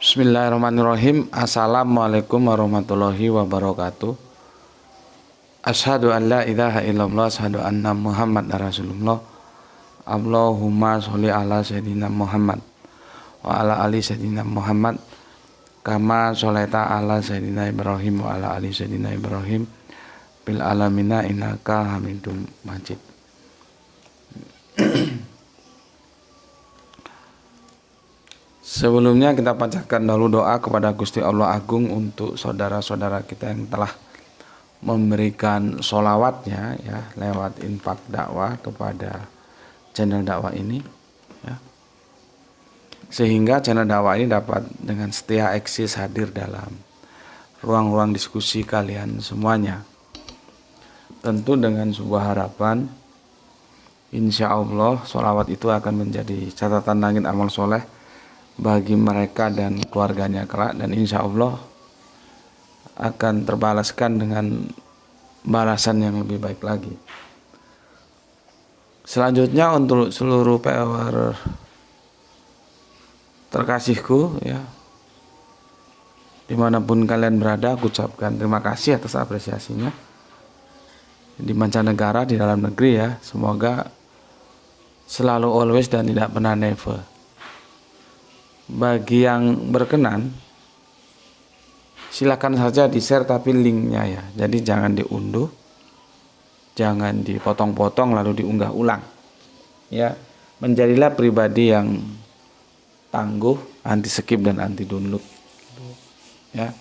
Bismillahirrahmanirrahim. Assalamualaikum warahmatullahi wabarakatuh. Asyhadu an la ilaha illallah, asyhadu anna Muhammad Rasulullah. Allahumma sholli ala sayyidina Muhammad wa ala ali sayyidina Muhammad kama sholaita ala sayyidina Ibrahim wa ala ali sayyidina Ibrahim bil alamina innaka Hamidum Majid. Sebelumnya kita panjatkan dahulu doa kepada Gusti Allah Agung untuk saudara-saudara kita yang telah memberikan sholawatnya ya lewat infak dakwah kepada channel dakwah ini ya. Sehingga channel dakwah ini dapat dengan setia eksis hadir dalam ruang-ruang diskusi kalian semuanya. Tentu dengan sebuah harapan, insya Allah sholawat itu akan menjadi catatan langit amal soleh bagi mereka dan keluarganya kelak, dan insya Allah akan terbalaskan dengan balasan yang lebih baik lagi. Selanjutnya untuk seluruh PWR terkasihku ya, dimanapun kalian berada, aku ucapkan terima kasih atas apresiasinya di mancanegara, di dalam negeri ya. Semoga selalu always dan tidak pernah never. Bagi yang berkenan, silakan saja di-share tapi linknya ya. Jadi jangan diunduh, jangan dipotong-potong lalu diunggah ulang. Ya, menjadilah pribadi yang tangguh, anti skip dan anti download. Ya.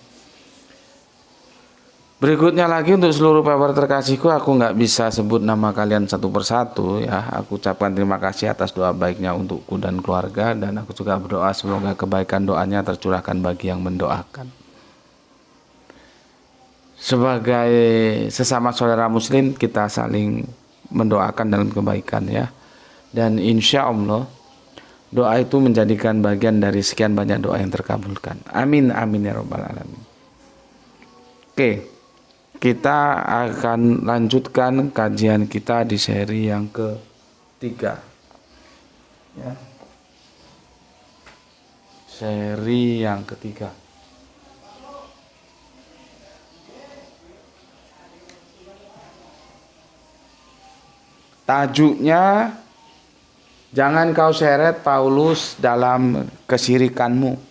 Berikutnya lagi untuk seluruh PWR terkasihku, aku nggak bisa sebut nama kalian satu persatu ya. Aku ucapkan terima kasih atas doa baiknya untukku dan keluarga, dan aku juga berdoa semoga kebaikan doanya tercurahkan bagi yang mendoakan. Sebagai sesama saudara muslim, kita saling mendoakan dalam kebaikan ya. Dan insya Allah doa itu menjadikan bagian dari sekian banyak doa yang terkabulkan. Amin amin ya rabbal alamin. Oke. Kita akan lanjutkan kajian kita di seri yang ketiga ya. Seri yang ketiga. Tajuknya, jangan kau seret Paulus dalam kesirikanmu.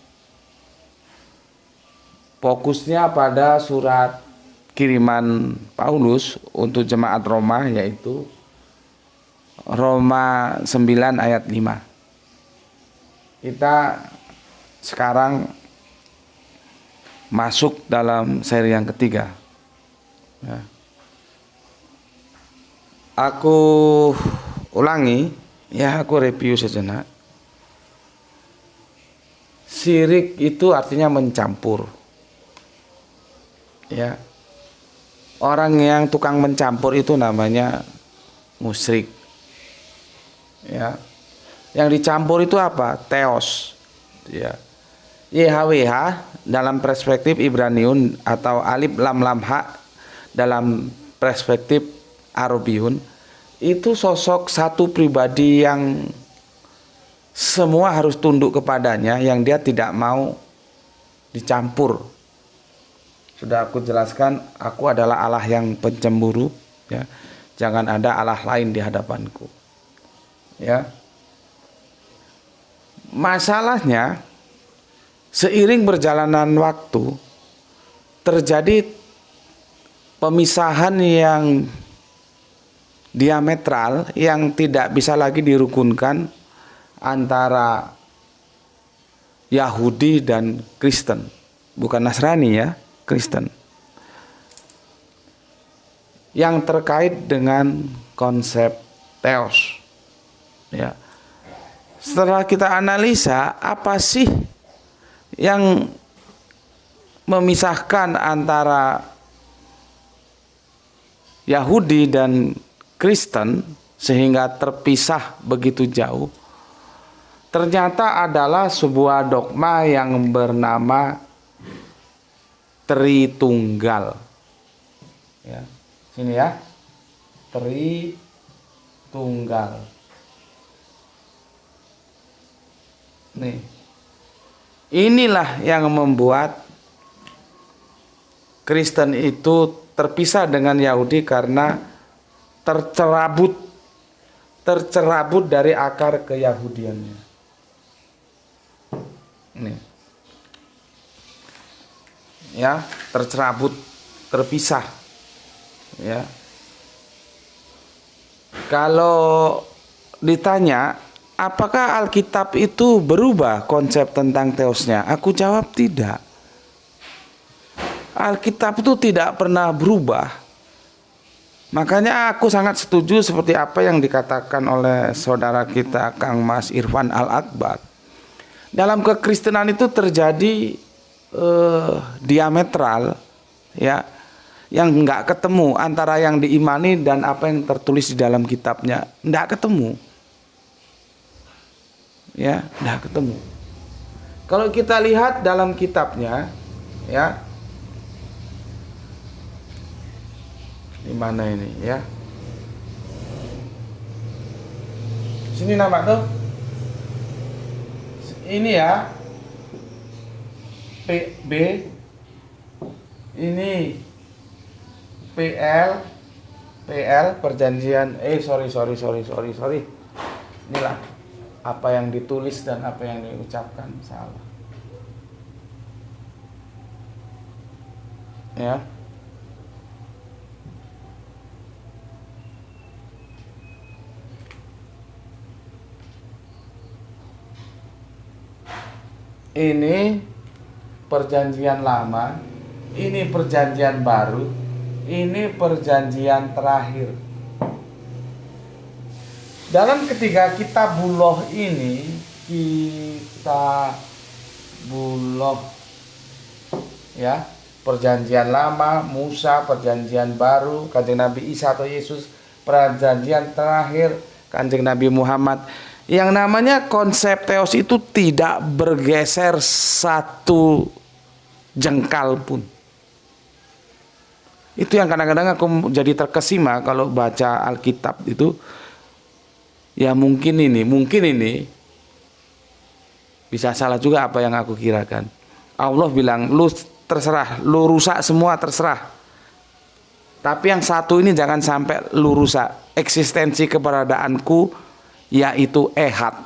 Fokusnya pada surat kiriman Paulus untuk jemaat Roma, yaitu Roma 9 ayat 5. Kita sekarang masuk dalam seri yang ketiga ya. Aku ulangi ya, aku review sejenak. Syirik itu artinya mencampur ya. Orang yang tukang mencampur itu namanya musyrik ya. Yang dicampur itu apa? Theos ya. YHWH dalam perspektif Ibraniun atau alif lam lam ha dalam perspektif Arabiun, itu sosok satu pribadi yang semua harus tunduk kepadanya, yang dia tidak mau dicampur. Sudah aku jelaskan, aku adalah Allah yang pencemburu ya. Jangan ada Allah lain di hadapanku. Ya. Masalahnya, seiring berjalanan waktu terjadi pemisahan yang diametral, yang tidak bisa lagi dirukunkan antara Yahudi dan Kristen. Bukan Nasrani ya, Kristen, yang terkait dengan konsep theos ya. Setelah kita analisa, apa sih yang memisahkan antara Yahudi dan Kristen sehingga terpisah begitu jauh? Ternyata adalah sebuah dogma yang bernama Tritunggal ya. Sini ya, Tritunggal nih. Inilah yang membuat Kristen itu terpisah dengan Yahudi karena tercerabut dari akar keyahudiannya. Ini. Ya, tercerabut, terpisah. Ya. Kalau ditanya, apakah Alkitab itu berubah konsep tentang teosnya? Aku jawab tidak. Alkitab itu tidak pernah berubah. Makanya aku sangat setuju seperti apa yang dikatakan oleh saudara kita Kang Mas Irfan Al-Akbar. Dalam kekristenan itu terjadi diametral, ya, yang nggak ketemu antara yang diimani dan apa yang tertulis di dalam kitabnya, nggak ketemu, ya, nggak ketemu. Kalau kita lihat dalam kitabnya, ya, di mana ini, ya, sini nama tuh, ini ya, PB, ini PL perjanjian sorry. Inilah apa yang ditulis dan apa yang diucapkan salah. Ya. Ini perjanjian lama, ini perjanjian baru, ini perjanjian terakhir. Dalam ketiga kitabullah ini, ya, perjanjian lama, Musa, perjanjian baru, Kanjeng Nabi Isa atau Yesus, perjanjian terakhir, Kanjeng Nabi Muhammad. Yang namanya konsep teos itu tidak bergeser satu jengkal pun. Itu yang kadang-kadang aku jadi terkesima kalau baca Alkitab itu. Ya mungkin ini bisa salah juga apa yang aku kirakan. Allah bilang, lu terserah, lu rusak semua terserah. Tapi yang satu ini jangan sampai lu rusak. Eksistensi keberadaanku, yaitu ehad.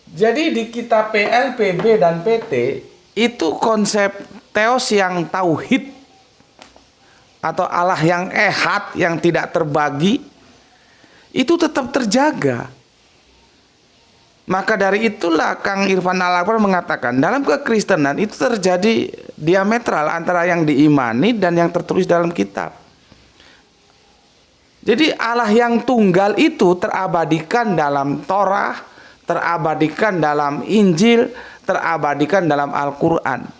Jadi di kitab PL, PB dan PT itu konsep teos yang tauhid atau Allah yang ehad, yang tidak terbagi, itu tetap terjaga. Maka dari itulah Kang Irfan Al-Akbar mengatakan dalam kekristenan itu terjadi diametral antara yang diimani dan yang tertulis dalam kitab. Jadi Allah yang tunggal itu terabadikan dalam Torah, terabadikan dalam Injil, terabadikan dalam Al-Quran.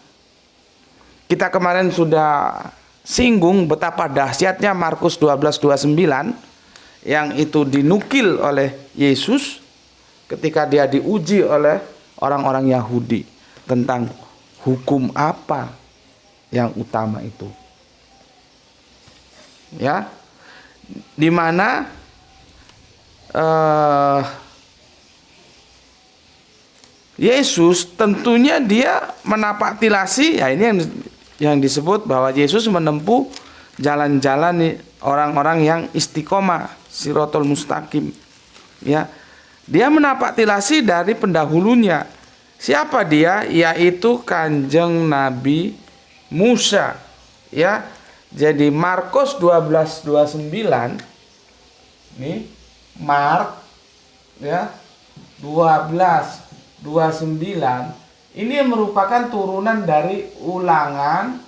Kita kemarin sudah singgung betapa dahsyatnya Markus 12:29 yang itu dinukil oleh Yesus ketika dia diuji oleh orang-orang Yahudi tentang hukum apa yang utama itu. Ya. Di mana Yesus tentunya dia menapaktilasi, ya ini yang disebut bahwa Yesus menempuh jalan-jalan orang-orang yang istiqomah, Shirathul Mustaqim. Ya, dia menapaktilasi dari pendahulunya. Siapa dia? Yaitu Kanjeng Nabi Musa. Ya. Jadi Markus 12:29 nih, Mark ya 12:29 ini merupakan turunan dari Ulangan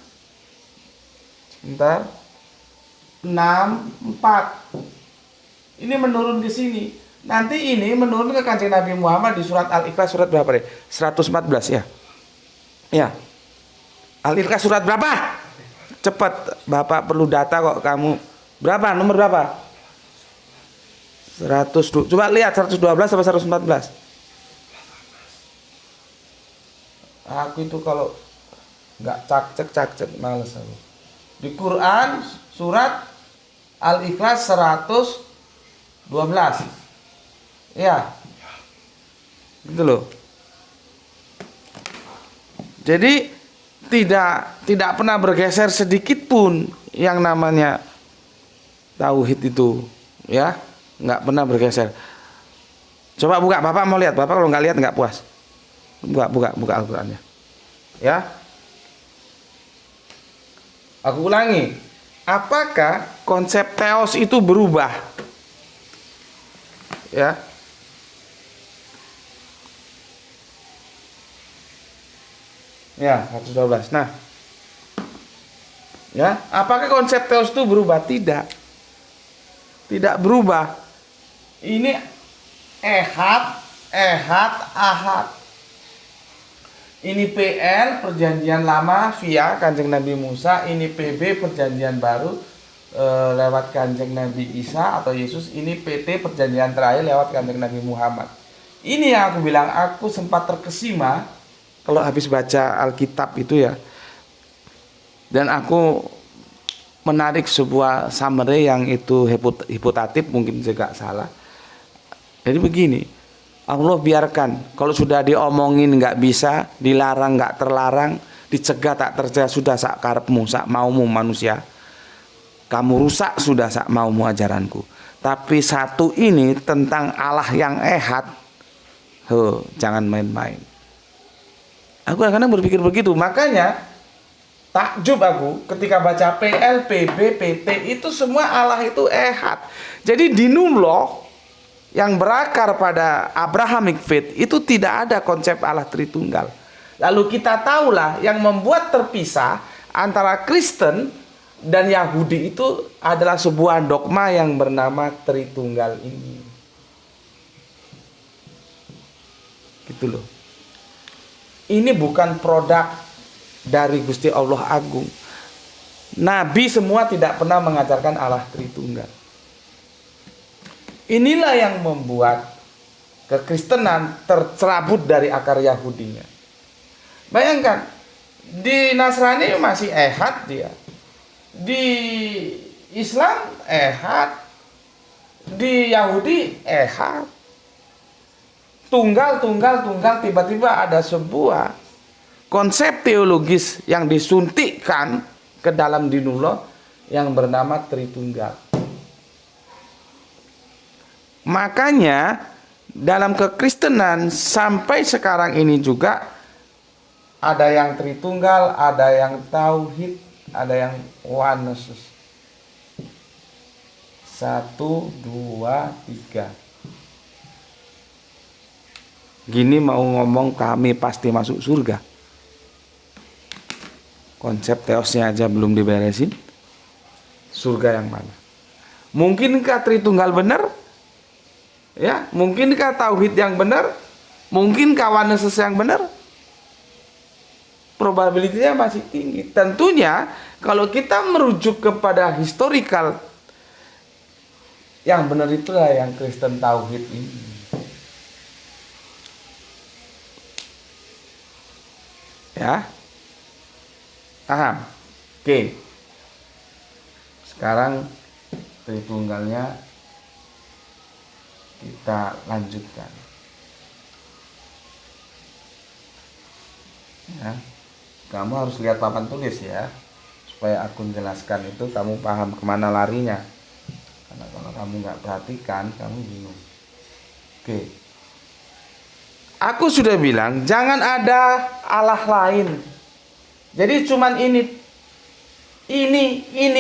6:4. Ini menurun di sini. Nanti ini menurun ke Kanjeng Nabi Muhammad di surat Al-Ikhlas surat berapa deh? 114 ya. Ya. Al-Ikhlas surat berapa? Cepat, Bapak perlu data kok kamu. Berapa? Nomor berapa? 100. Coba lihat 112 atau 114. Aku itu kalau nggak cak-cek males aku. Di Quran surat Al-Ikhlas 112. Ya. Gitu loh. Jadi tidak pernah bergeser sedikit pun yang namanya tauhid itu, ya, nggak pernah bergeser. Coba buka, Bapak mau lihat, Bapak kalau nggak lihat nggak puas. Buka Al-Qur'annya. Ya. Aku ulangi. Apakah konsep teos itu berubah? Ya. Ya, 112. Nah. Ya, apakah konsep teos itu berubah? Tidak. Tidak berubah. Ini ehad, ahad. Ini PL perjanjian lama via Kanjeng Nabi Musa, ini PB perjanjian baru lewat Kanjeng Nabi Isa atau Yesus, ini PT perjanjian terakhir lewat Kanjeng Nabi Muhammad. Ini yang aku bilang, aku sempat terkesima kalau habis baca Alkitab itu ya. Dan aku menarik sebuah summary yang itu hipotatif, mungkin juga salah. Jadi begini, Allah biarkan, kalau sudah diomongin nggak bisa, dilarang nggak terlarang, dicegah tak tercegah, sudah sak karepmu, sak maumu manusia. Kamu rusak sudah sak maumu ajaranku. Tapi satu ini tentang Allah yang ehad, jangan main-main. Aku kadang-kadang berpikir begitu, makanya takjub aku ketika baca PL, PB, PT, itu semua Allah itu ehad. Jadi dinullah yang berakar pada Abrahamic faith itu tidak ada konsep Allah Tritunggal. Lalu kita tahulah yang membuat terpisah antara Kristen dan Yahudi itu adalah sebuah dogma yang bernama Tritunggal ini. Gitu loh. Ini bukan produk dari Gusti Allah Agung. Nabi semua tidak pernah mengajarkan Allah Tritunggal. Inilah yang membuat kekristenan tercerabut dari akar Yahudinya. Bayangkan, di Nasrani masih ehad dia, di Islam ehad, di Yahudi ehad, tunggal, tiba-tiba ada sebuah konsep teologis yang disuntikkan ke dalam dinullah yang bernama Tritunggal. Makanya dalam kekristenan sampai sekarang ini juga ada yang Tritunggal, ada yang tauhid, ada yang oneness. 1, 2, 3. Gini mau ngomong kami pasti masuk surga. Konsep teosnya aja belum diberesin. Surga yang mana? Mungkinkah Tritunggal benar? Ya, mungkinkah tauhid yang benar? Mungkinkah oneness yang benar? Probabilitasnya masih tinggi. Tentunya kalau kita merujuk kepada historical, yang benar itulah yang Kristen tauhid ini. Ya. Paham? Oke. Sekarang Tritunggalnya kita lanjutkan. Ya. Kamu harus lihat papan tulis ya, supaya aku jelaskan itu kamu paham kemana larinya. Karena kalau kamu nggak perhatikan, kamu bingung. Oke. Aku sudah bilang jangan ada Allah lain. Jadi cuman ini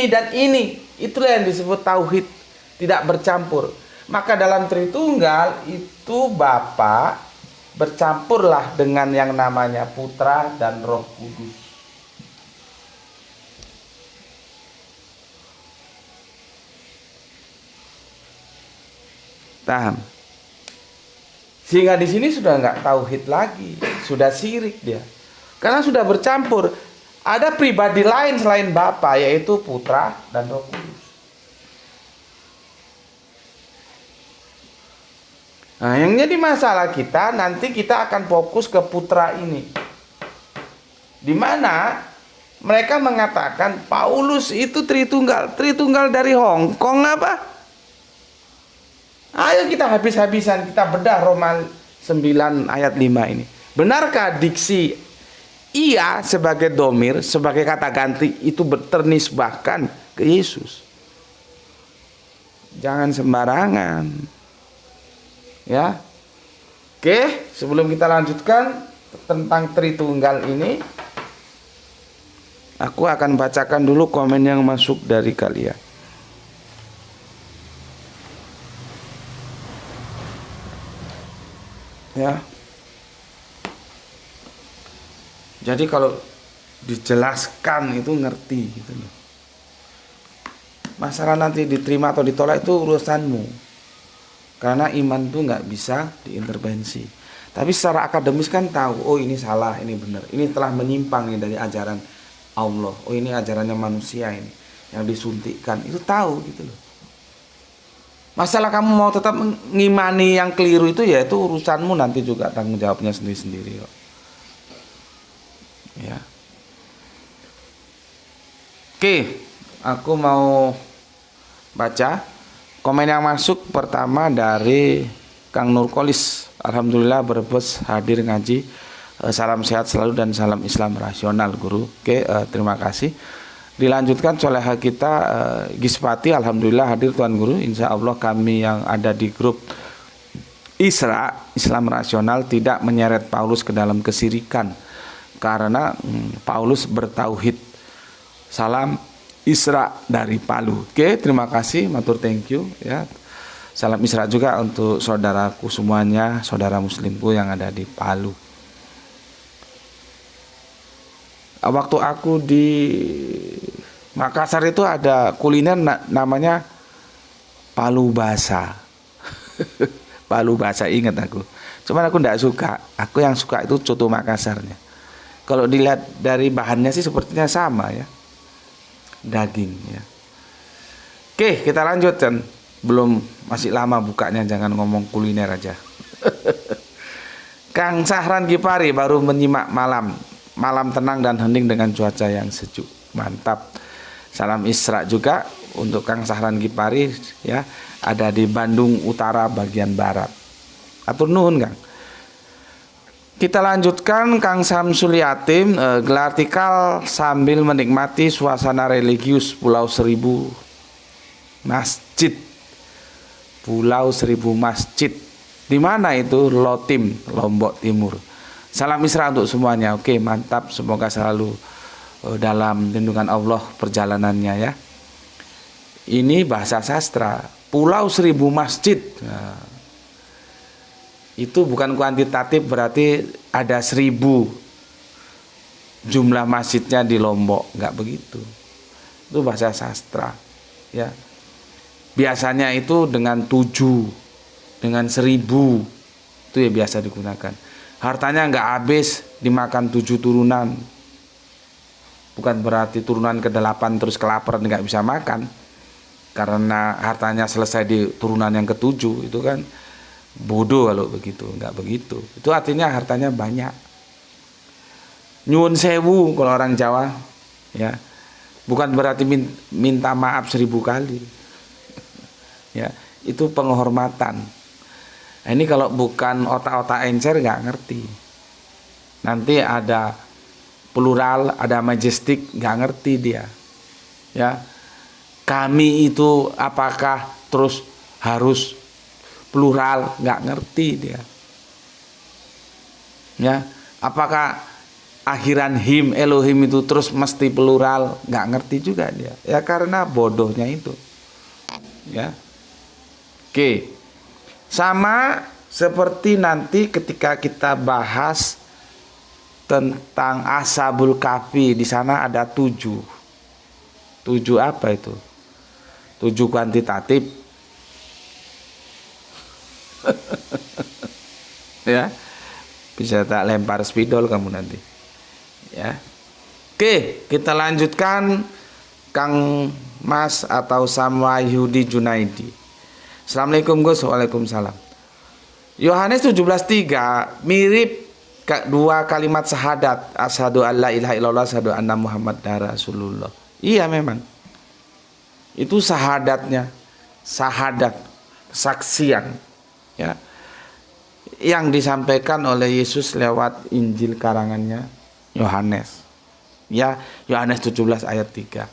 dan ini. Itulah yang disebut tauhid, tidak bercampur. Maka dalam Tritunggal itu Bapa bercampurlah dengan yang namanya Putra dan Roh Kudus. Paham? Sehingga di sini sudah nggak tauhid lagi, sudah syirik dia. Karena sudah bercampur. Ada pribadi lain selain Bapa, yaitu Putra dan Roh Kudus. Nah, yang jadi masalah kita, nanti kita akan fokus ke Putra ini. Di mana mereka mengatakan Paulus itu Tritunggal. Tritunggal dari Hong Kong apa? Ayo kita habis-habisan, kita bedah Roma 9 ayat 5 ini. Benarkah diksi Ia sebagai domir, sebagai kata ganti itu ternisbahkan ke Yesus. Jangan sembarangan. Ya. Oke, sebelum kita lanjutkan tentang Tritunggal ini, aku akan bacakan dulu komen yang masuk dari kalian. Ya. Jadi kalau dijelaskan itu ngerti gitu loh. Masalah nanti diterima atau ditolak itu urusanmu. Karena iman itu nggak bisa diintervensi. Tapi secara akademis kan tahu, oh ini salah, ini benar. Ini telah menyimpang nih dari ajaran Allah. Oh ini ajarannya manusia ini yang disuntikkan. Itu tahu gitu loh. Masalah kamu mau tetap mengimani yang keliru itu ya itu urusanmu, nanti juga tanggung jawabnya sendiri-sendiri kok. Ya. Oke, aku mau baca komen yang masuk. Pertama dari Kang Nurkolis. Alhamdulillah Brebes hadir ngaji. Salam sehat selalu dan salam Islam rasional guru. Oke, terima kasih. Dilanjutkan soleha kita Gispati, alhamdulillah hadir Tuan Guru. Insya Allah kami yang ada di grup Isra Islam rasional tidak menyeret Paulus ke dalam kesirikan, karena Paulus bertauhid. Salam Isra dari Palu. Oke, terima kasih, matur thank you ya. Salam Isra juga untuk saudaraku semuanya, saudara muslimku yang ada di Palu. Waktu aku di Makassar itu ada kuliner namanya palu basah. Palu basah, ingat aku. Cuman aku tidak suka. Aku yang suka itu coto Makassarnya. Kalau dilihat dari bahannya sih sepertinya sama ya. Daging ya. Oke, kita lanjutkan. Belum, masih lama bukanya, jangan ngomong kuliner aja. Kang Sahran Gipari baru menyimak malam tenang dan hening dengan cuaca yang sejuk. Mantap. Salam Isra juga untuk Kang Sahran Gipari ya, ada di Bandung Utara bagian barat. Atur nuhun Kang. Kita lanjutkan Kang Samsul Yatim, gelar tikal sambil menikmati suasana religius Pulau Seribu Masjid. Pulau Seribu Masjid. Di mana itu? Lotim, Lombok Timur. Salam Isra untuk semuanya. Oke, mantap. Semoga selalu dalam lindungan Allah perjalanannya ya. Ini bahasa sastra. Pulau Seribu Masjid. Nah, itu bukan kuantitatif, berarti ada 1000 jumlah masjidnya di Lombok. Enggak begitu. Itu bahasa sastra ya. Biasanya itu dengan 7, dengan 1000 itu ya biasa digunakan. Hartanya nggak habis dimakan 7 turunan. Bukan berarti turunan ke-8 terus kelaparan nggak bisa makan. Karena hartanya selesai di turunan yang ke-7, itu kan bodoh kalau begitu. Nggak begitu. Itu artinya hartanya banyak. Nyuwun sewu kalau orang Jawa ya. Bukan berarti minta maaf 1000 kali. Ya, itu penghormatan. Nah, ini kalau bukan otak-otak encer nggak ngerti. Nanti ada plural, ada majestic, nggak ngerti dia. Ya, kami itu apakah terus harus plural, nggak ngerti dia. Ya, apakah akhiran him Elohim itu terus mesti plural, nggak ngerti juga dia. Ya karena bodohnya itu. Ya, oke. Sama seperti nanti ketika kita bahas tentang Ashabul Kahfi, di sana ada 7. 7 apa itu? 7 kuantitatif. Ya. Bisa tak lempar spidol kamu nanti. Ya. Oke, kita lanjutkan Kang Mas atau Samwahyudi Junaidi. Assalamualaikum Gus. Waalaikumsalam. Yohanes 17:3 mirip dua kalimat syahadat, asyhadu alla ilaha illallah, asyhadu anna muhammadar rasulullah. Iya memang. Itu syahadatnya. Syahadat, kesaksian ya. Yang disampaikan oleh Yesus lewat Injil karangannya Yohanes. Ya, Yohanes 17 ayat 3.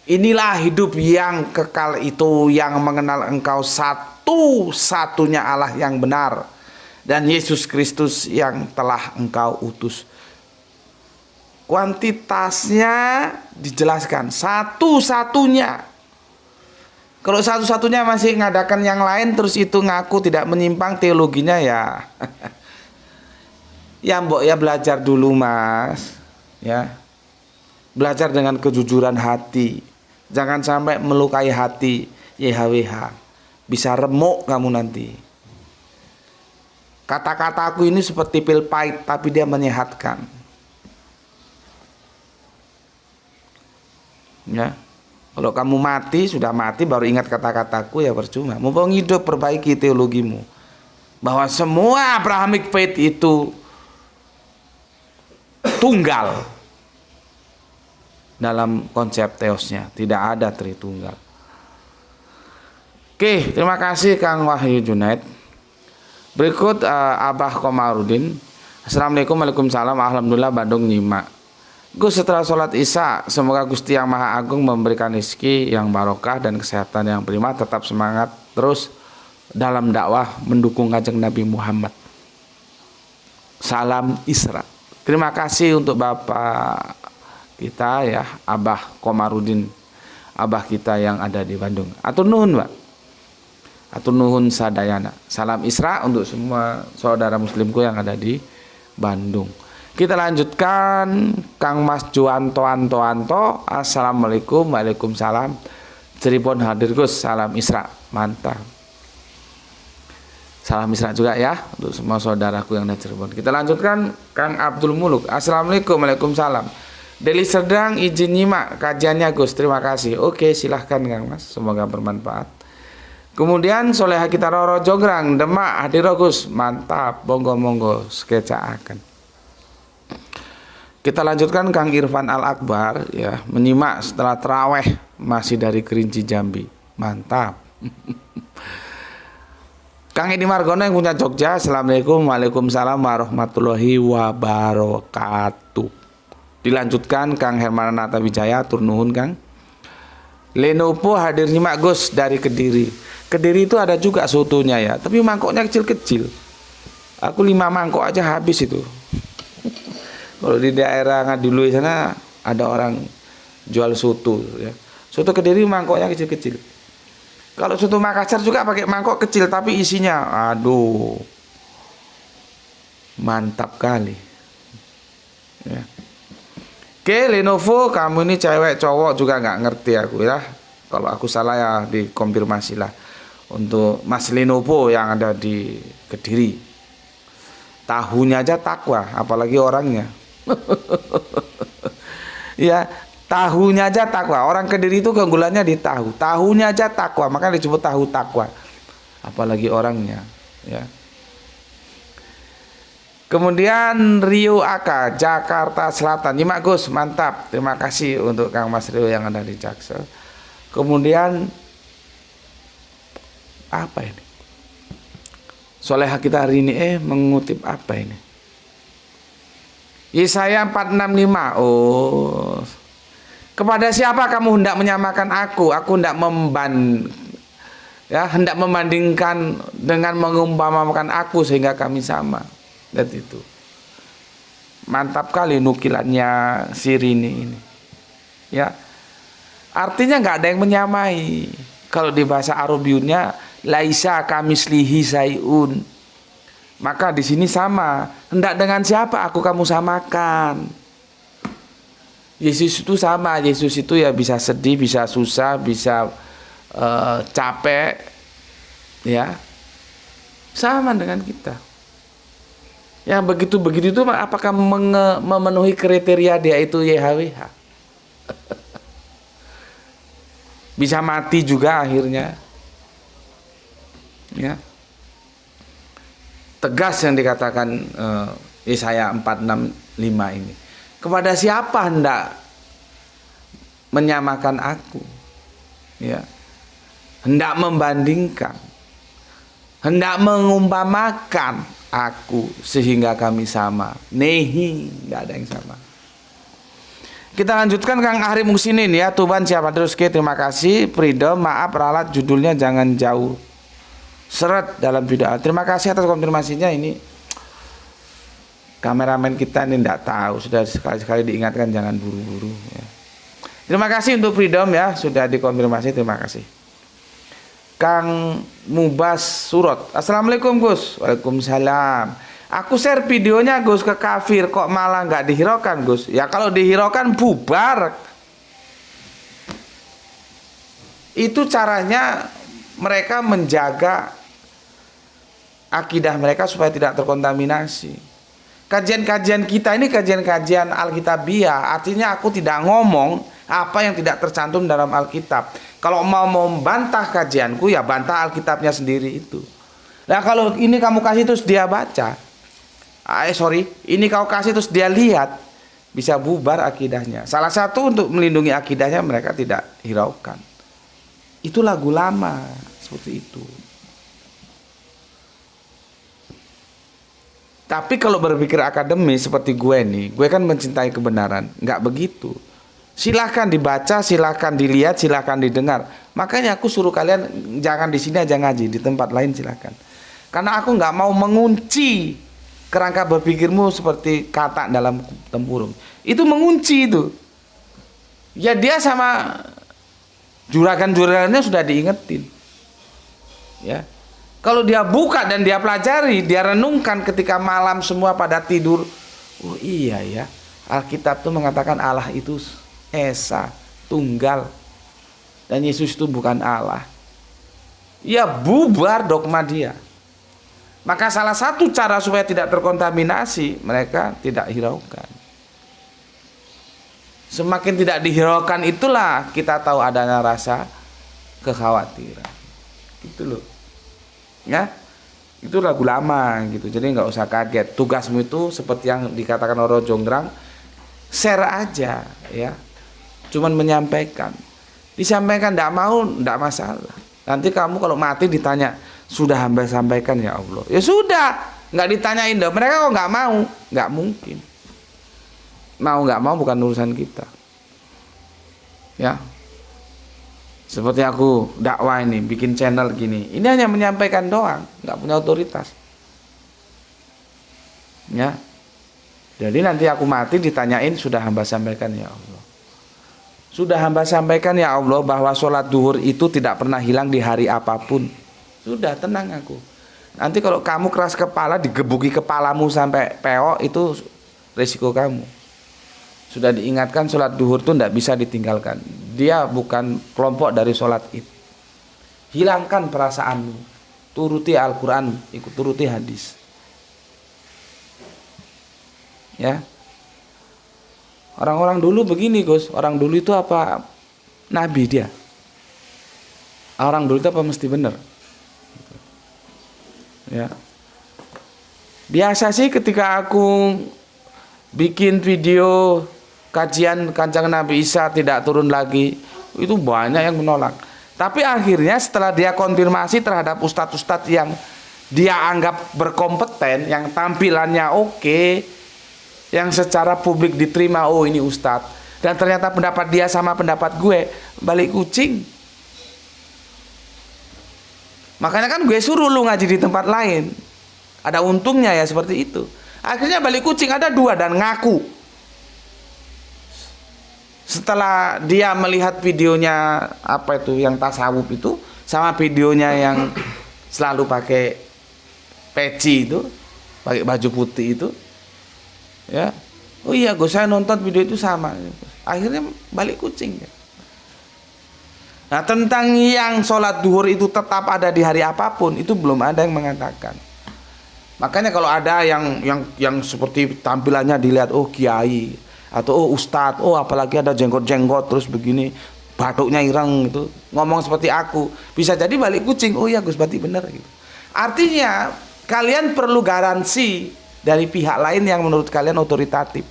Inilah hidup yang kekal itu, yang mengenal Engkau satu-satunya Allah yang benar, dan Yesus Kristus yang telah Engkau utus. Kuantitasnya dijelaskan, satu-satunya. Kalau satu-satunya masih ngadakan yang lain terus itu ngaku tidak menyimpang teologinya ya. Ya mbok ya belajar dulu Mas. Ya. Belajar dengan kejujuran hati. Jangan sampai melukai hati YHWH. Bisa remuk kamu nanti. Kata-kataku ini seperti pil pahit tapi dia menyehatkan. Ya. Kalau kamu mati, sudah mati baru ingat kata-kataku ya percuma. Mumpung hidup, perbaiki teologimu. Bahwa semua Abrahamic faith itu tunggal dalam konsep teosnya. Tidak ada tritunggal. Oke, terima kasih Kang Wahyu Junaid. Berikut Abah Komarudin. Assalamualaikum, waalaikumsalam, alhamdulillah Bandung nyimak. Gus, setelah sholat isya, semoga Gusti Yang Maha Agung memberikan rezeki yang barokah dan kesehatan yang prima, tetap semangat terus dalam dakwah mendukung Kanjeng Nabi Muhammad. Salam Isra. Terima kasih untuk Bapak kita ya, Abah Komarudin, Abah kita yang ada di Bandung. Atur nuhun, Pak. Atur nuhun sadayana. Salam Isra untuk semua saudara muslimku yang ada di Bandung. Kita lanjutkan Kang Mas Juanto Anto. Assalamualaikum, waalaikumsalam. Cirebon hadir Gus, salam Isra, mantap. Salam Isra juga ya untuk semua saudaraku yang dari Cirebon. Kita lanjutkan Kang Abdul Muluk. Assalamualaikum, waalaikumsalam. Deli Serdang izin nyimak kajiannya Gus, terima kasih. Oke, silahkan Kang Mas, semoga bermanfaat. Kemudian Soleha kita Roro Jograng Demak hadir Gus, mantap. Monggo skeca akan. Kita lanjutkan Kang Irfan Al-Akbar ya, menyimak setelah terawih masih dari Kerinci Jambi. Mantap. Kang Edi Margono yang punya Jogja. Assalamualaikum, waalaikumsalam warahmatullahi wabarakatuh. Dilanjutkan Kang Hermanata Wijaya, turnuhun Kang. Lenovo hadir nyimak Gus dari Kediri. Kediri itu ada juga sotonya ya, tapi mangkoknya kecil-kecil. Aku 5 mangkok aja habis itu. Kalau di daerah Ngadului sana ada orang jual soto ya. Soto Kediri mangkoknya kecil-kecil. Kalau soto Makassar juga pakai mangkok kecil tapi isinya aduh. Mantap kali. Ya. Oke, Lenovo, kamu ini cewek cowok juga nggak ngerti aku ya. Kalau aku salah ya dikonfirmasilah. Untuk Mas Lenovo yang ada di Kediri. Tahunya aja takwa, apalagi orangnya. Ya, tahunya aja takwa. Orang Kediri itu keunggulannya di tahu. Tahunya aja takwa, makanya disebut tahu takwa. Apalagi orangnya, ya. Kemudian Rio Aka, Jakarta Selatan. Nyimak Gus, mantap. Terima kasih untuk Kang Mas Rio yang ada di Jaksel. Kemudian apa ini? Soleha kita hari ini mengutip apa ini? Yesaya 465. Oh. Kepada siapa kamu hendak menyamakan aku? Aku hendak hendak membandingkan dengan mengumpamakan aku sehingga kami sama. Dan itu. Mantap kali nukilannya Sirini ini. Ya. Artinya nggak ada yang menyamai. Kalau di bahasa Arabiunnya laisa kamislihi sayun. Maka di sini sama. Hendak dengan siapa aku kamu samakan. Yesus itu sama. Yesus itu ya bisa sedih, bisa susah, bisa capek, ya sama dengan kita. Ya begitu itu apakah memenuhi kriteria dia itu YHWH? Bisa mati juga akhirnya. Ya. Tegas yang dikatakan Yesaya 465 ini. Kepada siapa hendak menyamakan aku? Ya. Hendak membandingkan. Hendak mengumpamakan aku sehingga kami sama. Nehi, enggak ada yang sama. Kita lanjutkan Kang Ahri Muksinin ya. Tuban siapa terus ke, terima kasih. Freedom, maaf ralat judulnya jangan jauh. Seret dalam video. Terima kasih atas konfirmasinya. Ini kameramen kita ini tidak tahu, sudah sekali-sekali diingatkan jangan buru-buru ya. Terima kasih untuk Freedom ya, sudah dikonfirmasi, terima kasih. Kang Mubas Surot, Assalamualaikum Gus. Waalaikumsalam. Aku share videonya Gus ke kafir, kok malah nggak dihiraukan Gus? Ya kalau dihiraukan bubar. Itu caranya mereka menjaga akidah mereka supaya tidak terkontaminasi. Kajian-kajian kita ini kajian-kajian Alkitabiah, artinya aku tidak ngomong apa yang tidak tercantum dalam Alkitab. Kalau mau membantah kajianku ya bantah Alkitabnya sendiri itu. Nah kalau ini kamu kasih terus dia baca, ini kau kasih terus dia lihat, bisa bubar akidahnya. Salah satu untuk melindungi akidahnya mereka tidak hiraukan. Itu lagu lama seperti itu. Tapi kalau berpikir akademis seperti gue nih, gue kan mencintai kebenaran, nggak begitu. Silahkan dibaca, silahkan dilihat, silahkan didengar. Makanya aku suruh kalian jangan di sini aja ngaji, di tempat lain silahkan. Karena aku nggak mau mengunci kerangka berpikirmu seperti kata dalam tempurung. Itu mengunci itu. Ya dia sama juragan-juragannya sudah diingetin. Ya. Kalau dia buka dan dia pelajari, dia renungkan ketika malam semua pada tidur. Oh iya ya, Alkitab itu mengatakan Allah itu Esa, tunggal. Dan Yesus itu bukan Allah. Ya bubar dogma dia. Maka salah satu cara supaya tidak terkontaminasi, mereka tidak hiraukan. Semakin tidak dihiraukan itulah kita tahu adanya rasa kekhawatiran. Gitu loh. Ya, itu lagu lama gitu. Jadi nggak usah kaget. Tugasmu itu seperti yang dikatakan Roro Jonggrang, share aja ya. Cuman menyampaikan. Disampaikan tidak mau, tidak masalah. Nanti kamu kalau mati ditanya, sudah hamba sampaikan ya Allah. Ya sudah, nggak ditanyain dong. Mereka kok nggak mau, nggak mungkin. Mau nggak mau bukan urusan kita. Ya. Seperti aku dakwah ini, bikin channel gini. Ini hanya menyampaikan doang, nggak punya otoritas. Ya. Jadi nanti aku mati ditanyain, sudah hamba sampaikan ya Allah. Sudah hamba sampaikan ya Allah bahwa sholat duhur itu tidak pernah hilang di hari apapun. Sudah, tenang aku. Nanti kalau kamu keras kepala, digebuki kepalamu sampai peo, itu resiko kamu. Sudah diingatkan sholat duhur itu tidak bisa ditinggalkan. Dia bukan kelompok dari sholat id. Hilangkan perasaanmu. Turuti Al-Quran, ikut turuti hadis. Ya. Orang-orang dulu begini Gus. Orang dulu itu apa? Nabi dia. Orang dulu itu apa mesti benar? Ya. Biasa sih ketika aku bikin video kajian Kanjeng Nabi Isa tidak turun lagi, itu banyak yang menolak. Tapi akhirnya setelah dia konfirmasi terhadap ustadz-ustadz yang dia anggap berkompeten, yang tampilannya oke, yang secara publik diterima, oh ini ustadz, dan ternyata pendapat dia sama pendapat gue, balik kucing. Makanya kan gue suruh lu ngaji di tempat lain. Ada untungnya ya seperti itu. Akhirnya balik kucing, ada dua dan ngaku. Setelah dia melihat videonya apa itu yang tasawuf itu sama videonya yang selalu pakai peci itu, pakai baju putih itu, ya, oh iya gue saya nonton video itu sama. Akhirnya balik kucing. Nah tentang yang sholat duhur itu tetap ada di hari apapun itu belum ada yang mengatakan. Makanya kalau ada yang seperti tampilannya dilihat, oh kiai atau oh ustadz, oh apalagi ada jenggot-jenggot terus begini, batuknya ireng gitu, ngomong seperti aku, bisa jadi balik kucing. Oh iya Gus berarti benar gitu. Artinya kalian perlu garansi dari pihak lain yang menurut kalian otoritatif.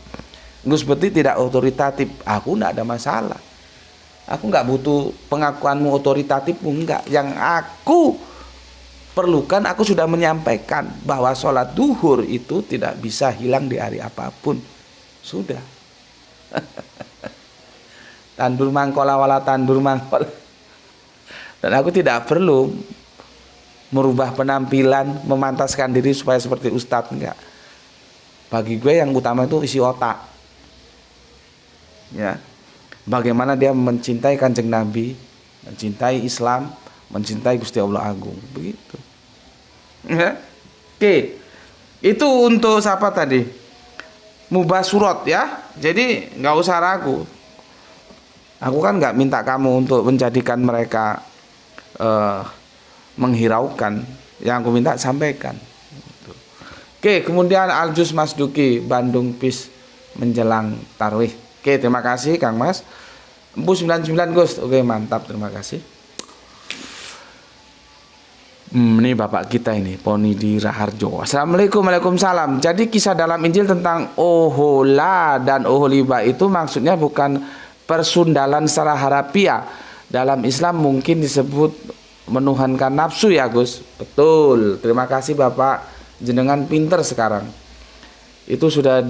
Gus berarti tidak otoritatif, aku enggak ada masalah. Aku enggak butuh pengakuanmu otoritatifmu, enggak. Yang aku perlukan, aku sudah menyampaikan bahwa sholat duhur itu tidak bisa hilang di hari apapun. Sudah. Tandur mangkola wala tandur mangkol. Dan aku tidak perlu merubah penampilan, memantaskan diri supaya seperti ustadz, enggak. Bagi gue yang utama itu isi otak. Ya. Bagaimana dia mencintai Kanjeng Nabi, mencintai Islam, mencintai Gusti Allah Agung, begitu. Ya. Oke. Itu untuk siapa tadi? Mubah surat ya. Jadi nggak usah ragu. Aku kan nggak minta kamu untuk menjadikan mereka menghiraukan. Yang aku minta sampaikan. Oke, kemudian Aljus Mas Duki, Bandung PIS menjelang tarwih. Oke, terima kasih Kang Mas. Empu 99 Gus. Oke, mantap, terima kasih. Ini bapak kita ini, Poni di Raharjo. Assalamualaikum, waalaikumsalam. Jadi kisah dalam Injil tentang Ohola dan Oholiba itu maksudnya bukan persundalan secara harafiah. Dalam Islam mungkin disebut menuhankan nafsu ya Gus. Betul, terima kasih Bapak. Jenengan pinter sekarang. Itu sudah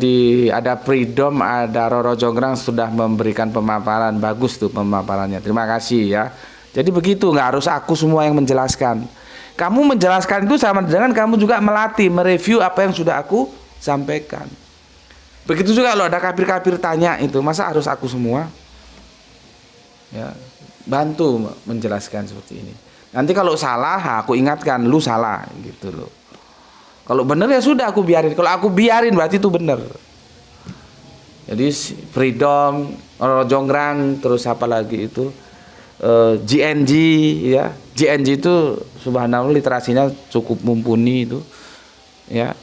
ada Freedom, ada Roro Jonggrang sudah memberikan pemaparan. Bagus tuh pemaparannya, terima kasih ya. Jadi begitu, nggak harus aku semua yang menjelaskan. Kamu menjelaskan itu sama dengan kamu juga melatih, mereview apa yang sudah aku sampaikan. Begitu juga kalau ada kafir-kafir tanya itu, masa harus aku semua? Ya, bantu menjelaskan seperti ini. Nanti kalau salah, aku ingatkan, lu salah gitu loh. Kalau benar ya sudah aku biarin. Kalau aku biarin berarti itu benar. Jadi Freedom, Roro Jonggrang, terus apa lagi itu GNG ya. GNG itu subhanallah literasinya cukup mumpuni itu. Ya.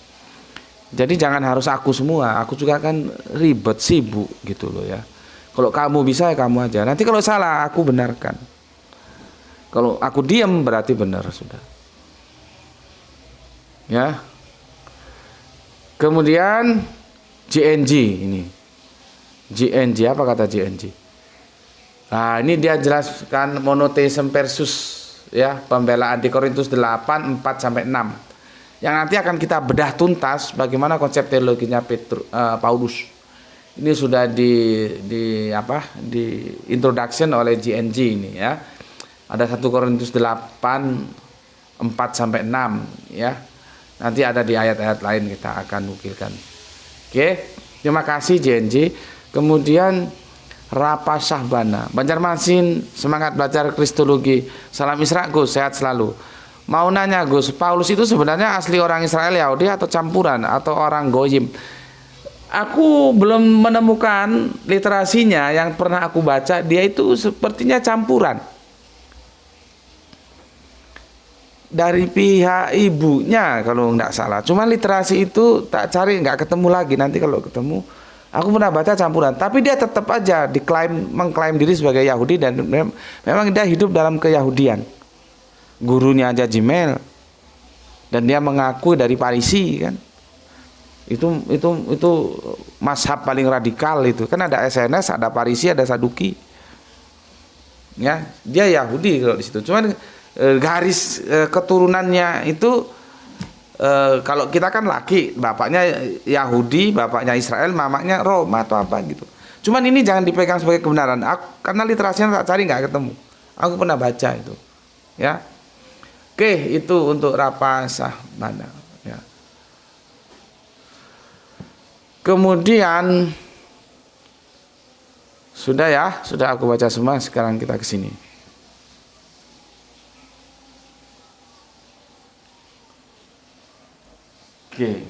Jadi jangan harus aku semua. Aku juga kan ribet, sibuk gitu loh ya. Kalau kamu bisa ya kamu aja. Nanti kalau salah aku benarkan. Kalau aku diam berarti benar sudah. Ya. Kemudian GNG ini. GNG apa kata GNG? Nah, ini dia jelaskan monoteism versus ya, pembelaan di Korintus 8 4 sampai 6. Yang nanti akan kita bedah tuntas bagaimana konsep teologinya Paulus. Ini sudah di introduction oleh GNG ini ya. Ada 1 Korintus 8 4 sampai 6 ya. Nanti ada di ayat-ayat lain kita akan nukilkan. Oke, terima kasih JNJ. Kemudian Rapa Sahbana, Banjarmasin, semangat belajar Kristologi. Salam Isra Gus, sehat selalu. Mau nanya Gus, Paulus itu sebenarnya asli orang Israel Yahudi atau campuran atau orang Goyim? Aku belum menemukan literasinya yang pernah aku baca. Dia itu sepertinya campuran. Dari pihak ibunya kalau nggak salah. Cuma literasi itu tak cari, nggak ketemu lagi. Nanti kalau ketemu, aku pernah baca campuran. Tapi dia tetap aja mengklaim diri sebagai Yahudi dan memang dia hidup dalam keyahudian. Gurunya aja Jimel dan dia mengaku dari Parisi kan. Itu mazhab paling radikal itu. Kan ada SNS, ada Parisi, ada Saduki. Ya, dia Yahudi kalau di situ. Cuman garis keturunannya itu kalau kita kan laki, bapaknya Yahudi, bapaknya Israel, mamanya Roma atau apa gitu. Cuman ini jangan dipegang sebagai kebenaran. Karena literasinya tak cari nggak ketemu. Aku pernah baca itu. Ya. Oke, itu untuk Rapa Sahbana ya. Kemudian sudah ya, sudah aku baca semua, sekarang kita ke sini. Oke.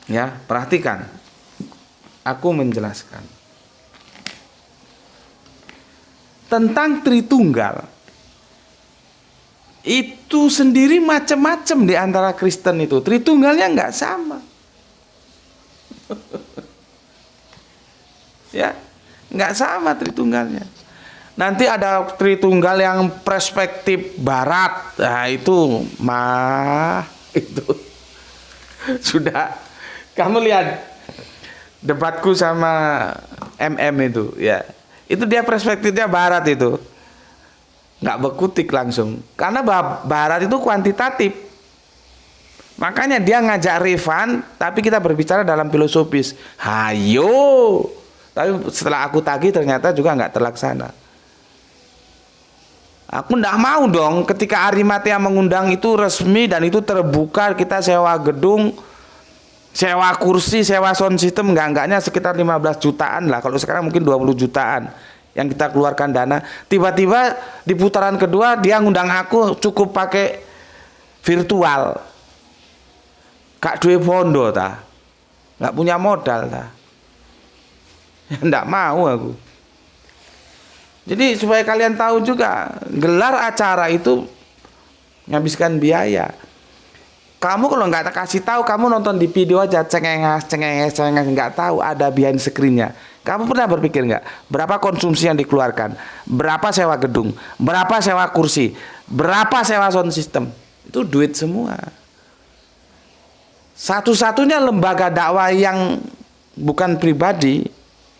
Ya, perhatikan. Aku menjelaskan tentang Tritunggal. Itu sendiri macam-macam di antara Kristen itu. Tritunggalnya nggak sama. Ya, nggak sama Tritunggalnya. Nanti ada Tritunggal yang perspektif Barat. Nah itu itu sudah. Kamu lihat debatku sama itu ya. Itu dia perspektifnya Barat itu. Nggak berkutik langsung. Karena Barat itu kuantitatif. Makanya dia ngajak Rifan, tapi kita berbicara dalam filosofis. Hayo. Tapi setelah aku tagih ternyata juga nggak terlaksana. Aku nggak mau dong ketika Arimatea mengundang itu resmi dan itu terbuka, kita sewa gedung, sewa kursi, sewa sound system, enggaknya sekitar 15 jutaan lah. Kalau sekarang mungkin 20 jutaan yang kita keluarkan dana. Tiba-tiba di putaran kedua dia ngundang aku cukup pakai virtual. Kak duwe bondo ta. Nggak punya modal ta. Nggak mau aku. Jadi supaya kalian tahu juga, gelar acara itu menghabiskan biaya. Kamu kalau nggak kasih tahu, kamu nonton di video aja cengenges, nggak tahu ada behind screen-nya. Kamu pernah berpikir nggak berapa konsumsi yang dikeluarkan, berapa sewa gedung, berapa sewa kursi, berapa sewa sound system? Itu duit semua. Satu-satunya lembaga dakwah yang bukan pribadi,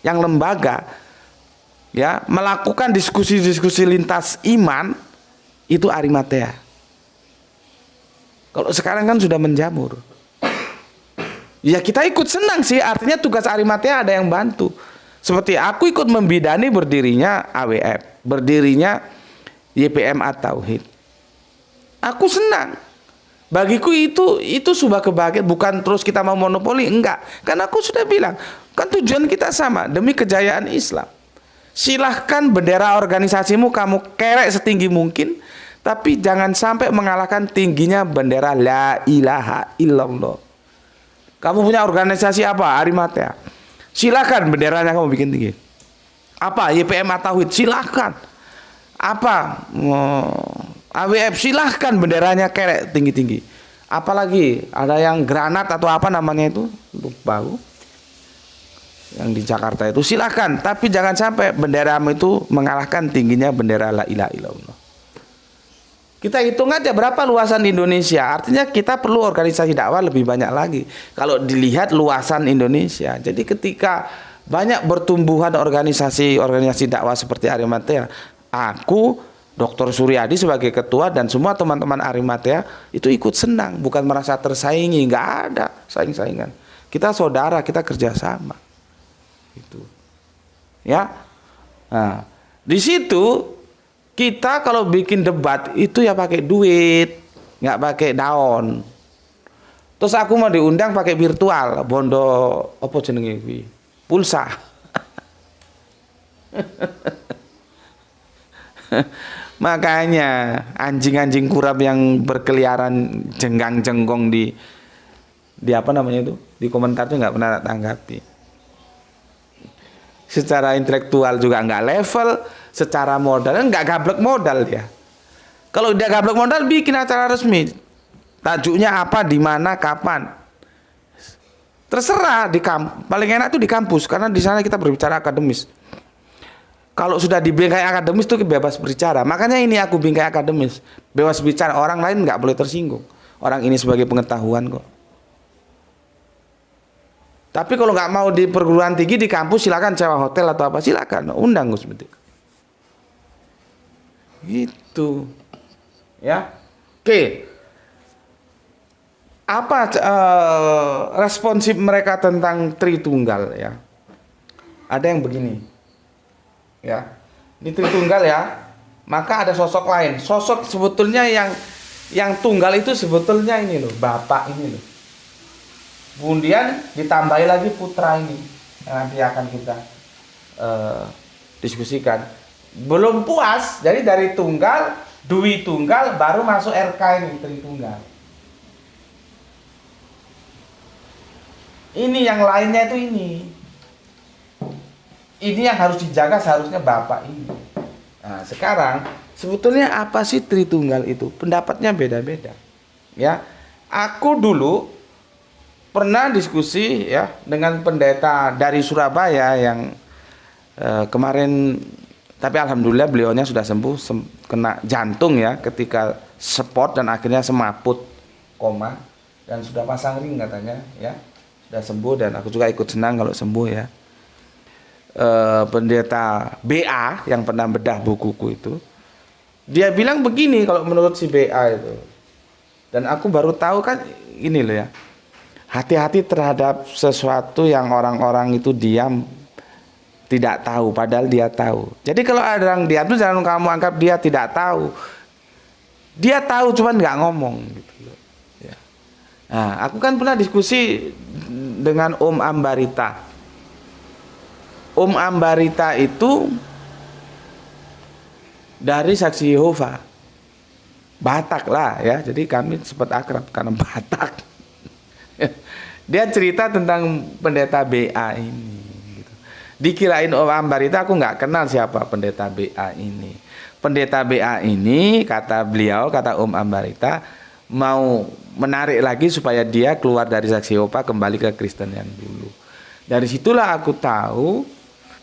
yang lembaga, ya, melakukan diskusi-diskusi lintas iman itu Arimatea. Kalau sekarang kan sudah menjamur. Ya kita ikut senang sih, artinya tugas Arimatea ada yang bantu. Seperti aku ikut membidani berdirinya AWF, berdirinya YPM At-Tauhid. Aku senang. Bagiku itu sebuah kebahagiaan, bukan terus kita mau monopoli, enggak. Karena aku sudah bilang, kan tujuan kita sama, demi kejayaan Islam. Silahkan bendera organisasimu kamu kerek setinggi mungkin, tapi jangan sampai mengalahkan tingginya bendera La ilaha illallah. Kamu punya organisasi apa? Arimatea. Silahkan benderanya kamu bikin tinggi. Apa? YPM At-Tauhid. Silahkan. Apa? AWF. Silahkan benderanya kerek tinggi-tinggi. Apalagi ada yang granat atau apa namanya itu, lupa aku. Yang di Jakarta itu silahkan, tapi jangan sampai benderamu itu mengalahkan tingginya bendera La ilaha illallah. Kita hitung aja berapa luasan Indonesia. Artinya kita perlu organisasi dakwah lebih banyak lagi kalau dilihat luasan Indonesia. Jadi ketika banyak bertumbuhan organisasi dakwah seperti Arimatea, aku Dr. Suryadi sebagai ketua dan semua teman-teman Arimatea itu ikut senang, bukan merasa tersaingi, nggak ada saing-saingan. Kita saudara, kita kerjasama. Itu, ya. Nah, di situ kita kalau bikin debat itu ya pakai duit, nggak pakai daun. Terus aku mau diundang pakai virtual, bondo apa jenenge kuwi? Pulsa. Makanya anjing-anjing kurap yang berkeliaran jenggang-jenggong di apa namanya itu, di komentar tuh nggak pernah tanggapi. Secara intelektual juga nggak level, secara modal nggak gablek modal dia. Kalau dia gablek modal bikin acara resmi, tajuknya apa, di mana, kapan, terserah. Paling enak tuh di kampus karena di sana kita berbicara akademis. Kalau sudah di bingkai akademis itu bebas berbicara. Makanya ini aku bingkai akademis, bebas bicara, orang lain nggak boleh tersinggung. Orang ini sebagai pengetahuan kok. Tapi kalau nggak mau di perguruan tinggi, di kampus silakan sewa hotel atau apa, silakan undang Gus Betik. Gitu, ya. Oke. Apa responsif mereka tentang Tritunggal ya? Ada yang begini. Ya, ini Tritunggal ya, maka ada sosok lain. Sosok sebetulnya yang tunggal itu sebetulnya ini loh, bapak ini loh. Kemudian ditambahi lagi putra ini yang nanti akan kita diskusikan. Belum puas, jadi dari tunggal, Dwi Tunggal, baru masuk RK ini Tritunggal. Ini yang lainnya itu ini. Ini yang harus dijaga seharusnya bapak ini. Nah, sekarang sebetulnya apa sih Tritunggal itu? Pendapatnya beda-beda. Ya, aku dulu pernah diskusi ya dengan pendeta dari Surabaya yang kemarin, tapi alhamdulillah beliaunya sudah sembuh, kena jantung ya ketika spot dan akhirnya semaput koma dan sudah pasang ring katanya ya, sudah sembuh dan aku juga ikut senang kalau sembuh ya. Pendeta BA yang pernah bedah bukuku itu, dia bilang begini kalau menurut si BA itu, Dan aku baru tahu kan ini loh ya. Hati-hati terhadap sesuatu yang orang-orang itu diam tidak tahu padahal dia tahu. Jadi kalau ada yang diam itu jangan kamu anggap dia tidak tahu. Dia tahu cuman nggak ngomong gitu loh. Ya. Nah, aku kan pernah diskusi dengan Om Ambarita. Om Ambarita itu dari Saksi Yehova. Batak lah ya. Jadi kami sempat akrab karena Batak. Dia cerita tentang pendeta BA ini gitu. Dikirain Om Ambarita aku nggak kenal siapa pendeta BA ini. Pendeta BA ini kata beliau, kata Om Ambarita mau menarik lagi supaya dia keluar dari Saksi Yehova kembali ke Kristen yang dulu. Dari situlah aku tahu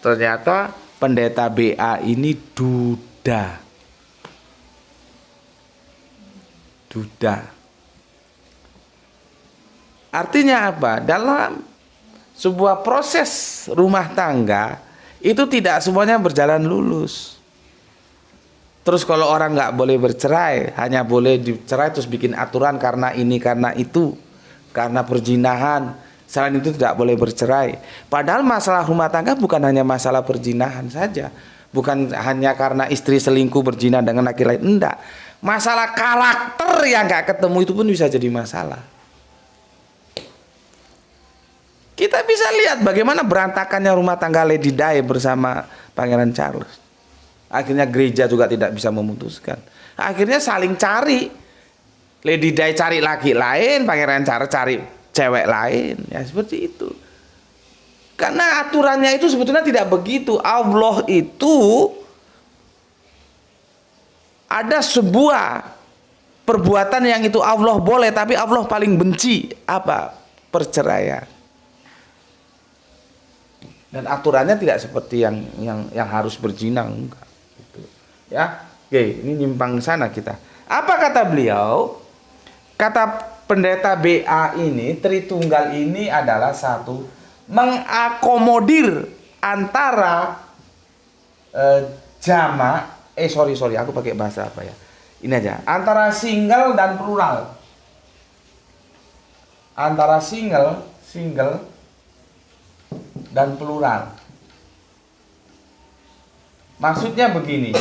ternyata pendeta BA ini duda. Artinya apa? Dalam sebuah proses rumah tangga itu tidak semuanya berjalan lulus. Terus kalau orang nggak boleh bercerai, hanya boleh dicerai terus bikin aturan karena ini, karena itu, karena perzinahan. Selain itu tidak boleh bercerai. Padahal masalah rumah tangga bukan hanya masalah perzinahan saja. Bukan hanya karena istri selingkuh berzina dengan laki lain. Enggak. Masalah karakter yang nggak ketemu itu pun bisa jadi masalah. Kita bisa lihat bagaimana berantakannya rumah tangga Lady Di bersama Pangeran Charles. Akhirnya gereja juga tidak bisa memutuskan. Akhirnya saling cari. Lady Di cari laki lain, Pangeran Charles cari cewek lain. Ya seperti itu. Karena aturannya itu sebetulnya tidak begitu. Allah itu ada sebuah perbuatan yang itu Allah boleh, tapi Allah paling benci apa? Perceraian. Dan aturannya tidak seperti yang harus berzina, enggak. Gitu. Ya, oke, ini nyimpang sana kita. Apa kata beliau? Kata pendeta BA ini, Tritunggal ini adalah satu mengakomodir antara sorry, aku pakai bahasa apa ya? Ini aja, antara single dan plural. Antara single dan plural. Maksudnya begini.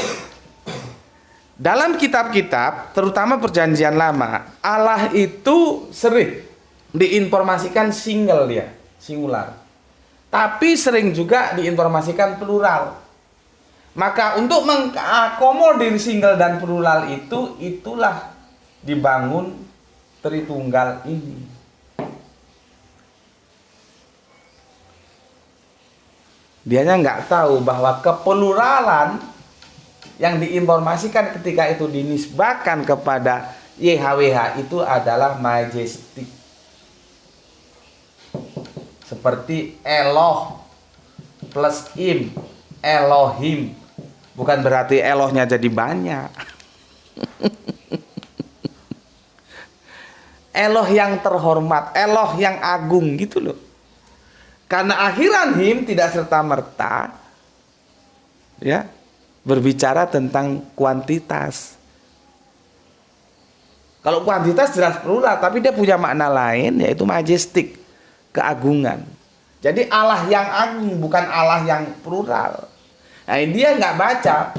Dalam kitab-kitab, terutama Perjanjian Lama, Allah itu sering diinformasikan single dia, singular. Tapi sering juga diinformasikan plural. Maka untuk mengakomodir single dan plural itu, itulah dibangun Tritunggal ini. Dianya nggak tahu bahwa kepluralan yang diinformasikan ketika itu dinisbahkan kepada YHWH itu adalah majestic. Seperti Eloh plus im, Elohim. Bukan berarti Elohnya jadi banyak. Eloh yang terhormat, Eloh yang agung gitu loh. Karena akhiran him tidak serta-merta ya berbicara tentang kuantitas. Kalau kuantitas jelas plural, tapi dia punya makna lain yaitu majestic, keagungan. Jadi Allah yang agung bukan Allah yang plural. Nah, dia nggak baca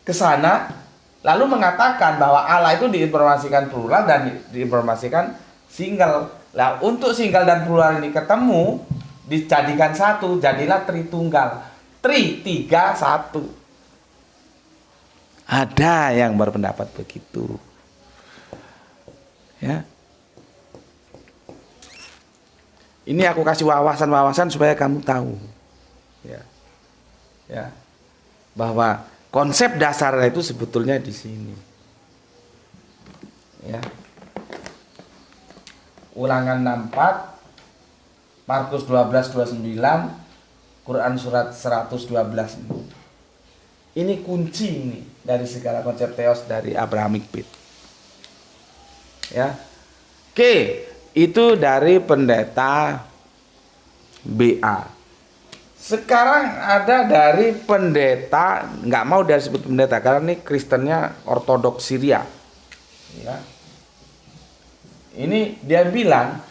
ke sana lalu mengatakan bahwa Allah itu diinformasikan plural dan diinformasikan single. Nah, untuk single dan plural ini ketemu, dijadikan satu, jadilah Tritunggal. Tiga, satu. Ada yang berpendapat begitu. Ya. Ini aku kasih wawasan-wawasan supaya kamu tahu. Ya. Ya. Bahwa konsep dasarnya itu sebetulnya di sini. Ya. Ulangan 64, Markus 12:29, Quran surat 112 ini. Ini kunci ini dari segala konsep teos dari Abrahamic Faith. Ya. Oke, itu dari pendeta BA. Sekarang ada dari pendeta, nggak mau dari sebut pendeta karena ini Kristennya Ortodoks Syria. Ya. Ini dia bilang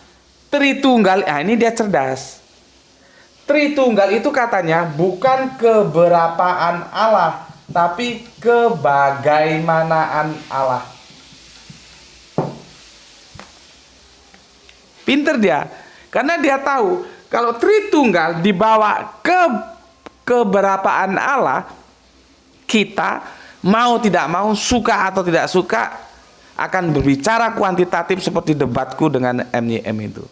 Tritunggal, ini dia cerdas. Tritunggal itu katanya bukan keberapaan Allah, tapi kebagaimanaan Allah. Pinter dia, karena dia tahu kalau Tritunggal dibawa ke keberapaan Allah, kita mau tidak mau, suka atau tidak suka, akan berbicara kuantitatif seperti debatku dengan MYM itu.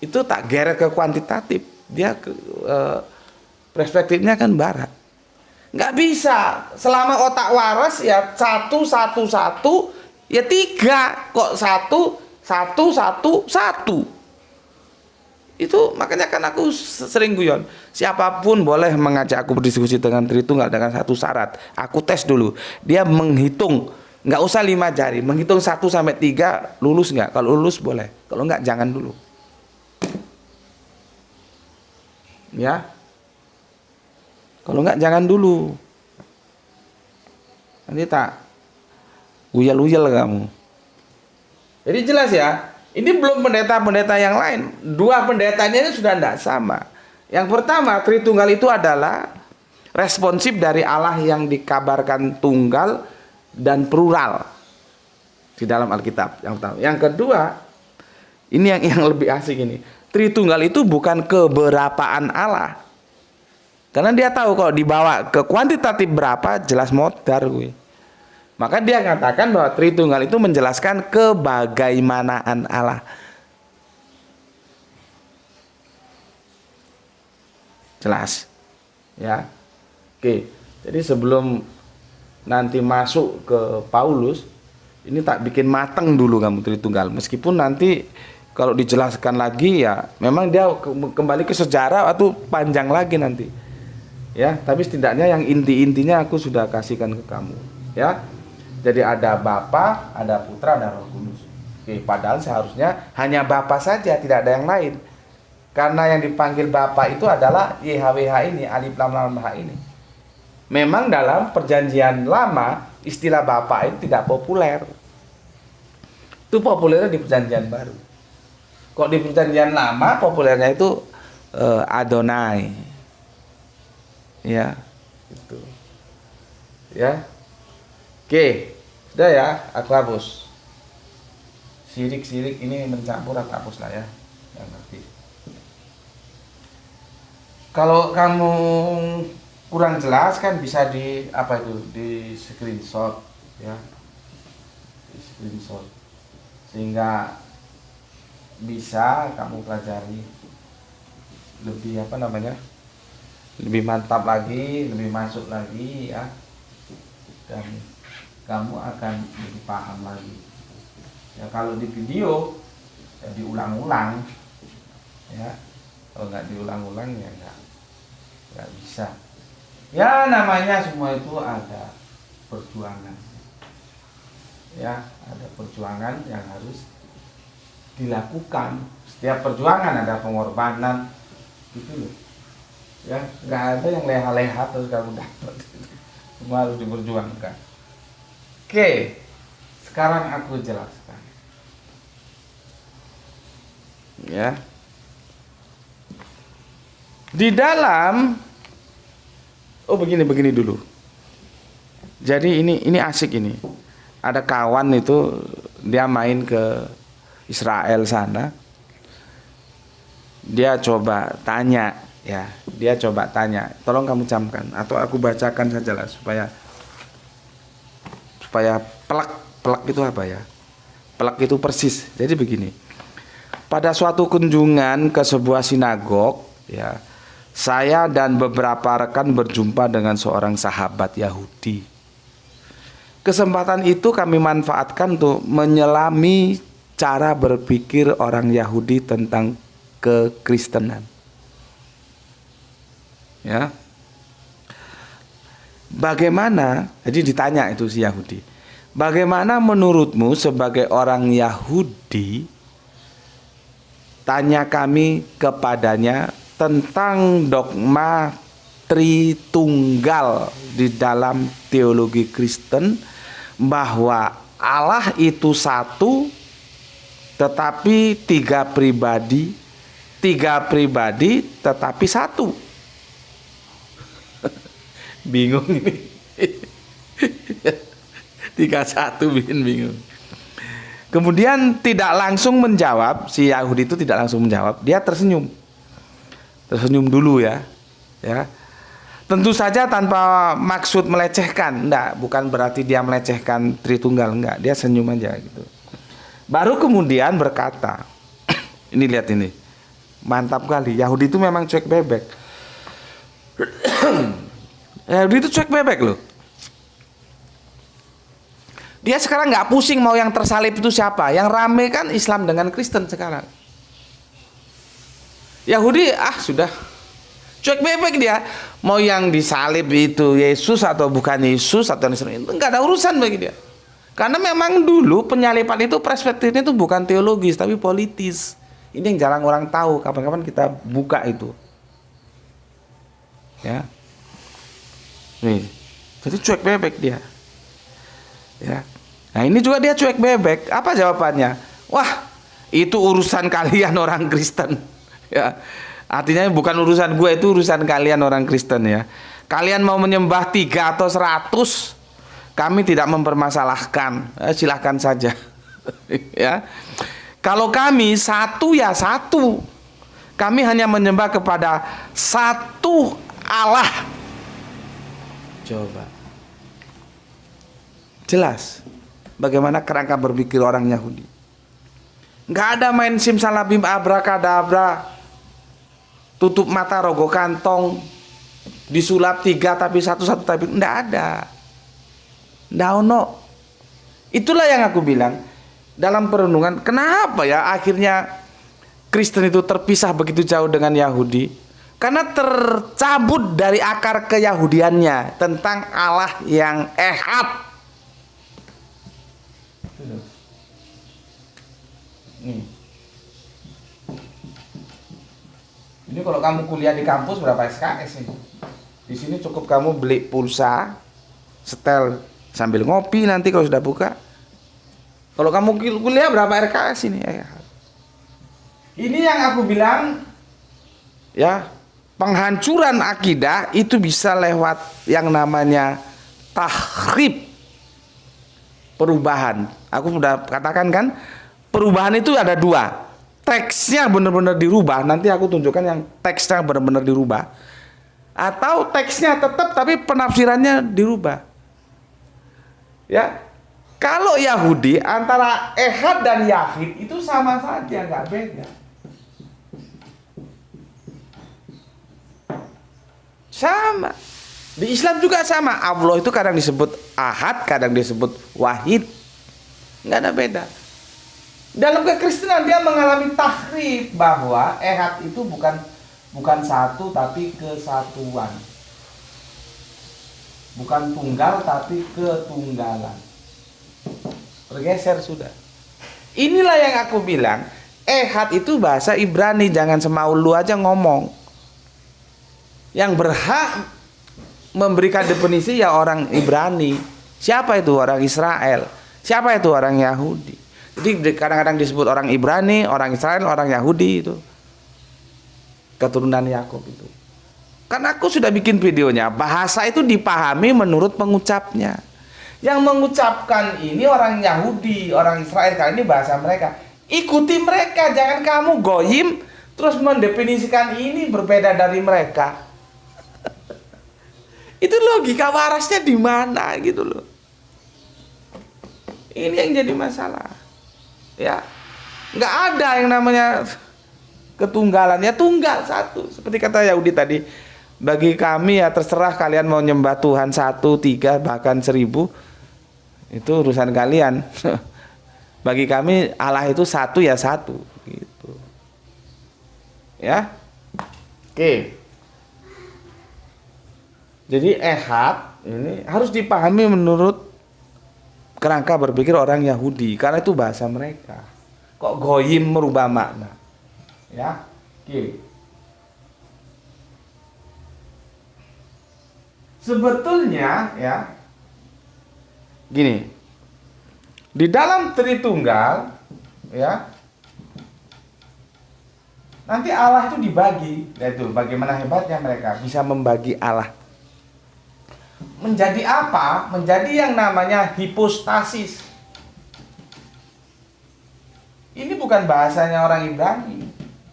Itu tak geret ke kuantitatif, dia perspektifnya kan barat. Nggak bisa, selama otak waras ya satu, ya tiga, kok satu. Itu makanya kan aku sering guyon, siapapun boleh mengajak aku berdiskusi dengan Tritunggal dengan satu syarat, aku tes dulu, dia menghitung, nggak usah 5 jari, menghitung 1 sampai 3, lulus nggak? Kalau lulus boleh, kalau nggak jangan dulu. Ya, kalau nggak jangan dulu, nanti tak uyel-uyel kamu. Jadi jelas ya, ini belum pendeta-pendeta yang lain, 2 pendetanya ini sudah tidak sama. Yang pertama, Tritunggal itu adalah responsif dari Allah yang dikabarkan tunggal dan plural di dalam Alkitab. Yang pertama. Yang kedua, ini yang lebih asik ini. Tritunggal itu bukan keberapaan Allah. Karena dia tahu kalau dibawa ke kuantitatif berapa jelas modar gue. Maka dia katakan bahwa Tritunggal itu menjelaskan kebagaimanaan Allah. Jelas. Ya. Oke. Jadi sebelum nanti masuk ke Paulus, ini tak bikin mateng dulu kamu Tritunggal. Meskipun nanti kalau dijelaskan lagi ya memang dia kembali ke sejarah atau panjang lagi nanti. Ya, tapi setidaknya yang inti-intinya aku sudah kasihkan ke kamu, ya. Jadi ada Bapa, ada Putra, ada Roh Kudus. Oke, padahal seharusnya hanya Bapa saja, tidak ada yang lain. Karena yang dipanggil Bapa itu adalah YHWH ini, Alif Lam Lam H ini. Memang dalam perjanjian lama istilah Bapa itu tidak populer. Itu populernya di perjanjian baru. Kok di perjanjian lama populernya itu Adonai. Ya, itu. Ya. Oke, sudah ya, aku hapus. Sirik-sirik ini mencampur, aku hapus lah ya. Yang ngerti. Kalau kamu kurang jelas kan bisa di di screenshot ya. Di screenshot. Sehingga bisa kamu pelajari lebih lebih mantap lagi, lebih masuk lagi ya, dan kamu akan lebih paham lagi ya. Kalau di video ya diulang-ulang ya, kalau nggak diulang-ulang ya nggak bisa ya. Namanya semua itu ada perjuangan ya, ada perjuangan yang harus dilakukan. Setiap perjuangan ada pengorbanan gitu loh ya, nggak ada yang leha-leha terus kamu dapat. Semua harus diperjuangkan. Oke, sekarang aku jelaskan ya. Di dalam begini dulu. Jadi ini asik ini. Ada kawan itu dia main ke Israel sana. Dia coba tanya ya, tolong kamu camkan atau aku bacakan sajalah supaya pelak itu apa ya? Pelak itu persis. Jadi begini. Pada suatu kunjungan ke sebuah sinagog ya, saya dan beberapa rekan berjumpa dengan seorang sahabat Yahudi. Kesempatan itu kami manfaatkan untuk menyelami cara berpikir orang Yahudi tentang kekristenan. Ya. Bagaimana? Jadi ditanya itu si Yahudi. Bagaimana menurutmu sebagai orang Yahudi? Tanya kami kepadanya tentang dogma Tritunggal di dalam teologi Kristen, bahwa Allah itu satu tetapi tiga pribadi tetapi satu. Bingung ini. 31 bikin bingung. Kemudian tidak langsung menjawab, si Yahudi itu tidak langsung menjawab, dia tersenyum. Tersenyum dulu ya. Tentu saja tanpa maksud melecehkan, enggak, bukan berarti dia melecehkan Tritunggal, enggak, dia senyum aja gitu. Baru kemudian berkata, ini lihat ini, mantap kali, Yahudi itu memang cuek bebek. Yahudi itu cuek bebek loh. Dia sekarang nggak pusing mau yang tersalib itu siapa. Yang rame kan Islam dengan Kristen sekarang. Yahudi sudah cuek bebek dia. Mau yang disalib itu Yesus atau bukan Yesus atau itu nggak ada urusan bagi dia. Karena memang dulu penyaliban itu perspektifnya itu bukan teologis tapi politis. Ini yang jarang orang tahu. Kapan-kapan kita buka itu. Ya. Nih. Jadi cuek bebek dia. Ya. Nah ini juga dia cuek bebek. Apa jawabannya? Wah, itu urusan kalian orang Kristen. Ya, artinya bukan urusan gue, itu urusan kalian orang Kristen ya. Kalian mau menyembah 3 atau 100, kami tidak mempermasalahkan. Silahkan saja. Ya. Kalau kami satu ya satu. Kami hanya menyembah kepada satu Allah. Coba. Jelas bagaimana kerangka berpikir orang Yahudi. Nggak ada main simsalabim abrakadabra, tutup mata rogo kantong, disulap 3 tapi satu tapi nggak ada. Nggak ono. Itulah yang aku bilang dalam perenungan, kenapa ya akhirnya Kristen itu terpisah begitu jauh dengan Yahudi? Karena tercabut dari akar keyahudiannya tentang Allah yang ehad. Ini kalau kamu kuliah di kampus berapa SKS ini? Di sini cukup kamu beli pulsa, setel sambil ngopi nanti kalau sudah buka. Kalau kamu kuliah berapa RKS ini? Ini yang aku bilang ya, penghancuran akidah itu bisa lewat yang namanya tahrib. Perubahan. Aku sudah katakan kan, perubahan itu ada 2. Teksnya benar-benar dirubah. Nanti aku tunjukkan yang teksnya benar-benar dirubah. Atau teksnya tetap tapi penafsirannya dirubah. Ya. Kalau Yahudi antara ehad dan yahid itu sama saja, nggak beda. Sama. Di Islam juga sama. Allah itu kadang disebut ahad, kadang disebut wahid. Nggak ada beda. Dalam kekristenan dia mengalami tahrif bahwa ehad itu bukan satu tapi kesatuan. Bukan tunggal tapi ketunggalan. Bergeser sudah. Inilah yang aku bilang, ehad itu bahasa Ibrani, jangan semau lu aja ngomong. Yang berhak memberikan definisi ya orang Ibrani. Siapa itu orang Israel? Siapa itu orang Yahudi? Jadi kadang-kadang disebut orang Ibrani, orang Israel, orang Yahudi itu. Keturunan Yakub itu. Karena aku sudah bikin videonya, bahasa itu dipahami menurut pengucapnya. Yang mengucapkan ini orang Yahudi, orang Israel, kali ini bahasa mereka. Ikuti mereka, jangan kamu goyim terus mendefinisikan ini berbeda dari mereka. Itu logika warasnya di mana gitu loh. Ini yang jadi masalah. Ya. Nggak ada yang namanya ketunggalan, ya tunggal satu. Seperti kata Yahudi tadi, bagi kami ya terserah kalian mau nyembah Tuhan 1, 3, bahkan 1000. Itu urusan kalian. Bagi kami Allah itu satu ya satu gitu. Ya. Oke. Jadi ehad ini harus dipahami menurut kerangka berpikir orang Yahudi, karena itu bahasa mereka. Kok goyim merubah makna? Ya. Oke. Sebetulnya ya gini, di dalam Tritunggal ya, Nanti Allah itu dibagi. Itu bagaimana hebatnya mereka bisa membagi Allah. Menjadi apa? Menjadi yang namanya hipostasis. Ini bukan bahasanya orang Ibrani,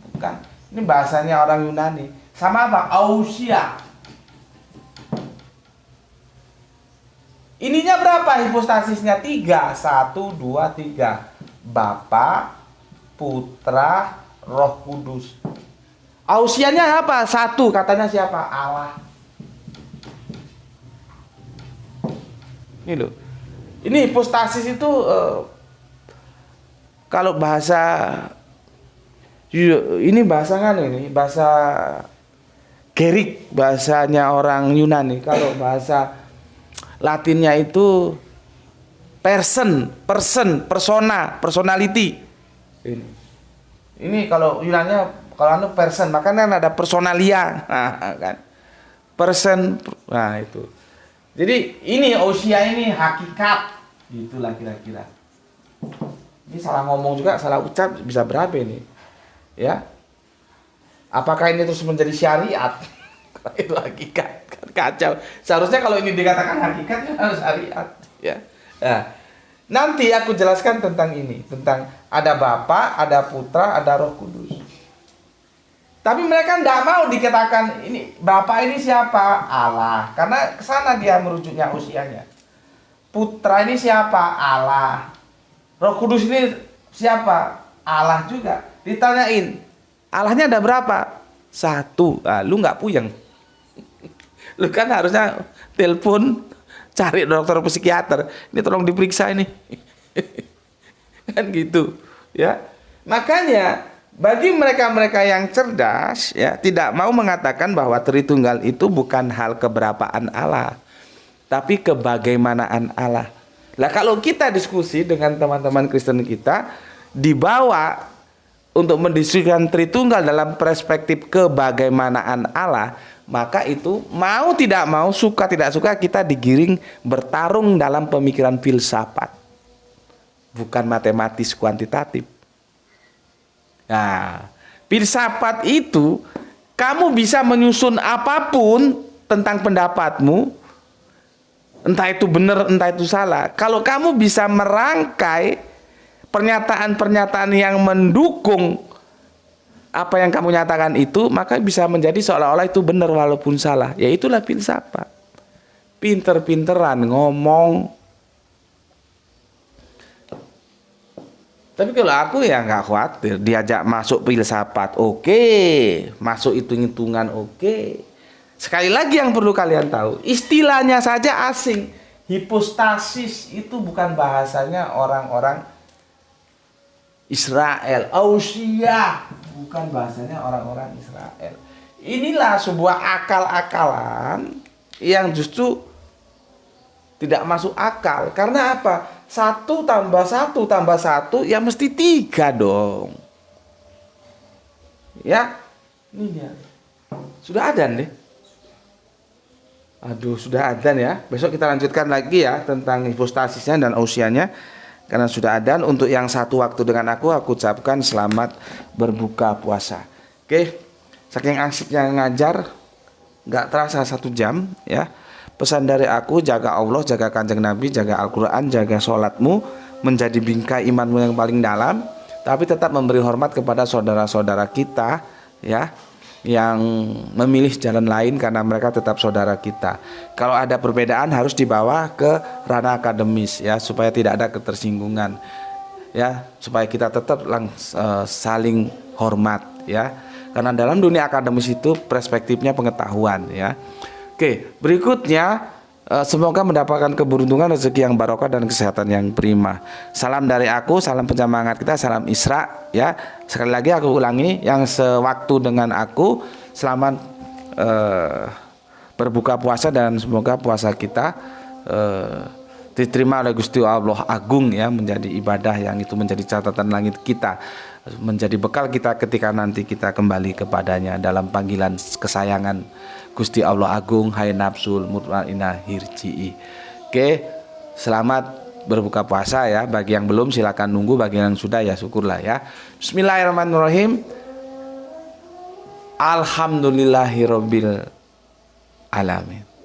bukan. Ini bahasanya orang Yunani. Sama apa? Ousia. Ininya berapa hipostasisnya? 3. 1, 2, 3. Bapa, Putra, Roh Kudus. Ausianya apa? 1. Katanya siapa? Allah. Ini loh. Ini hipostasis itu kalau bahasa ini bahasa kan ini bahasa Gerik, bahasanya orang Yunani. Kalau bahasa Latinnya itu person, personality. Ini kalau Yunannya kalau person, makanya ada personalia, kan? Person, nah itu. Jadi ini ousia ini hakikat, itulah kira-kira. Ini salah ngomong juga, salah ucap bisa berapa ini? Ya. Apakah ini terus menjadi syariat? Itu hakikat, kan kacau. Seharusnya kalau ini dikatakan hakikat harus syariat, ya. Nah, nanti aku jelaskan tentang ini, tentang ada Bapa, ada Putra, ada Roh Kudus. Tapi mereka tidak mau dikatakan ini Bapa ini siapa? Allah. Karena ke sana dia merujuknya usianya. Putra ini siapa? Allah. Roh Kudus ini siapa? Allah juga. Ditanyain, Allahnya ada berapa? 1. Nah, lu nggak puyeng. Lu kan harusnya telepon cari dokter psikiater. Ini tolong diperiksa ini. Kan gitu, ya. Makanya bagi mereka-mereka yang cerdas, ya, tidak mau mengatakan bahwa Tritunggal itu bukan hal keberapaan Allah, tapi kebagaimanaan Allah. Lah kalau kita diskusi dengan teman-teman Kristen kita, dibawa untuk mendiskusikan Tritunggal dalam perspektif kebagaimanaan Allah, maka itu mau tidak mau, suka tidak suka, kita digiring bertarung dalam pemikiran filsafat, bukan matematis kuantitatif. Nah, filsafat itu kamu bisa menyusun apapun tentang pendapatmu, entah itu benar, entah itu salah. Kalau kamu bisa merangkai pernyataan-pernyataan yang mendukung apa yang kamu nyatakan itu, maka bisa menjadi seolah-olah itu benar walaupun salah. Ya itulah filsafat. Pinter-pinteran ngomong. Tapi kalau aku ya nggak khawatir diajak masuk filsafat, oke, masuk hitung-hitungan, oke. Sekali lagi yang perlu kalian tahu, istilahnya saja asing. Hipostasis itu bukan bahasanya orang-orang Israel. Ousia bukan bahasanya orang-orang Israel. Inilah sebuah akal-akalan yang justru tidak masuk akal. Karena apa? 1 tambah 1 tambah 1 ya mesti 3 dong. Ya, ini dia. Sudah adzan deh. Aduh, sudah adzan ya. Besok kita lanjutkan lagi ya tentang hipostasisnya dan ousianya. Karena sudah adzan. Untuk yang satu waktu dengan aku ucapkan selamat berbuka puasa. Oke, saking asiknya ngajar, nggak terasa 1 jam ya. Pesan dari aku, jaga Allah, jaga Kanjeng Nabi, jaga Al-Quran, jaga sholatmu, menjadi bingkai imanmu yang paling dalam, tapi tetap memberi hormat kepada saudara-saudara kita ya, yang memilih jalan lain karena mereka tetap saudara kita. Kalau ada perbedaan harus dibawa ke ranah akademis ya, supaya tidak ada ketersinggungan ya, supaya kita tetap saling hormat ya, karena dalam dunia akademis itu perspektifnya pengetahuan ya. Oke, berikutnya semoga mendapatkan keberuntungan, rezeki yang barokah dan kesehatan yang prima. Salam dari aku, salam penyemangat kita, salam Isra ya. Sekali lagi aku ulangi, yang sewaktu dengan aku selamat berbuka puasa dan semoga puasa kita diterima oleh Gusti Allah Agung ya, menjadi ibadah yang itu menjadi catatan langit kita, menjadi bekal kita ketika nanti kita kembali kepadanya dalam panggilan kesayangan Gusti Allah Agung, hai nafsul mutmainnah hirji'i. Oke, selamat berbuka puasa ya. Bagi yang belum silakan nunggu, bagi yang sudah ya syukurlah ya. Bismillahirrahmanirrahim. Alhamdulillahirabbil alamin.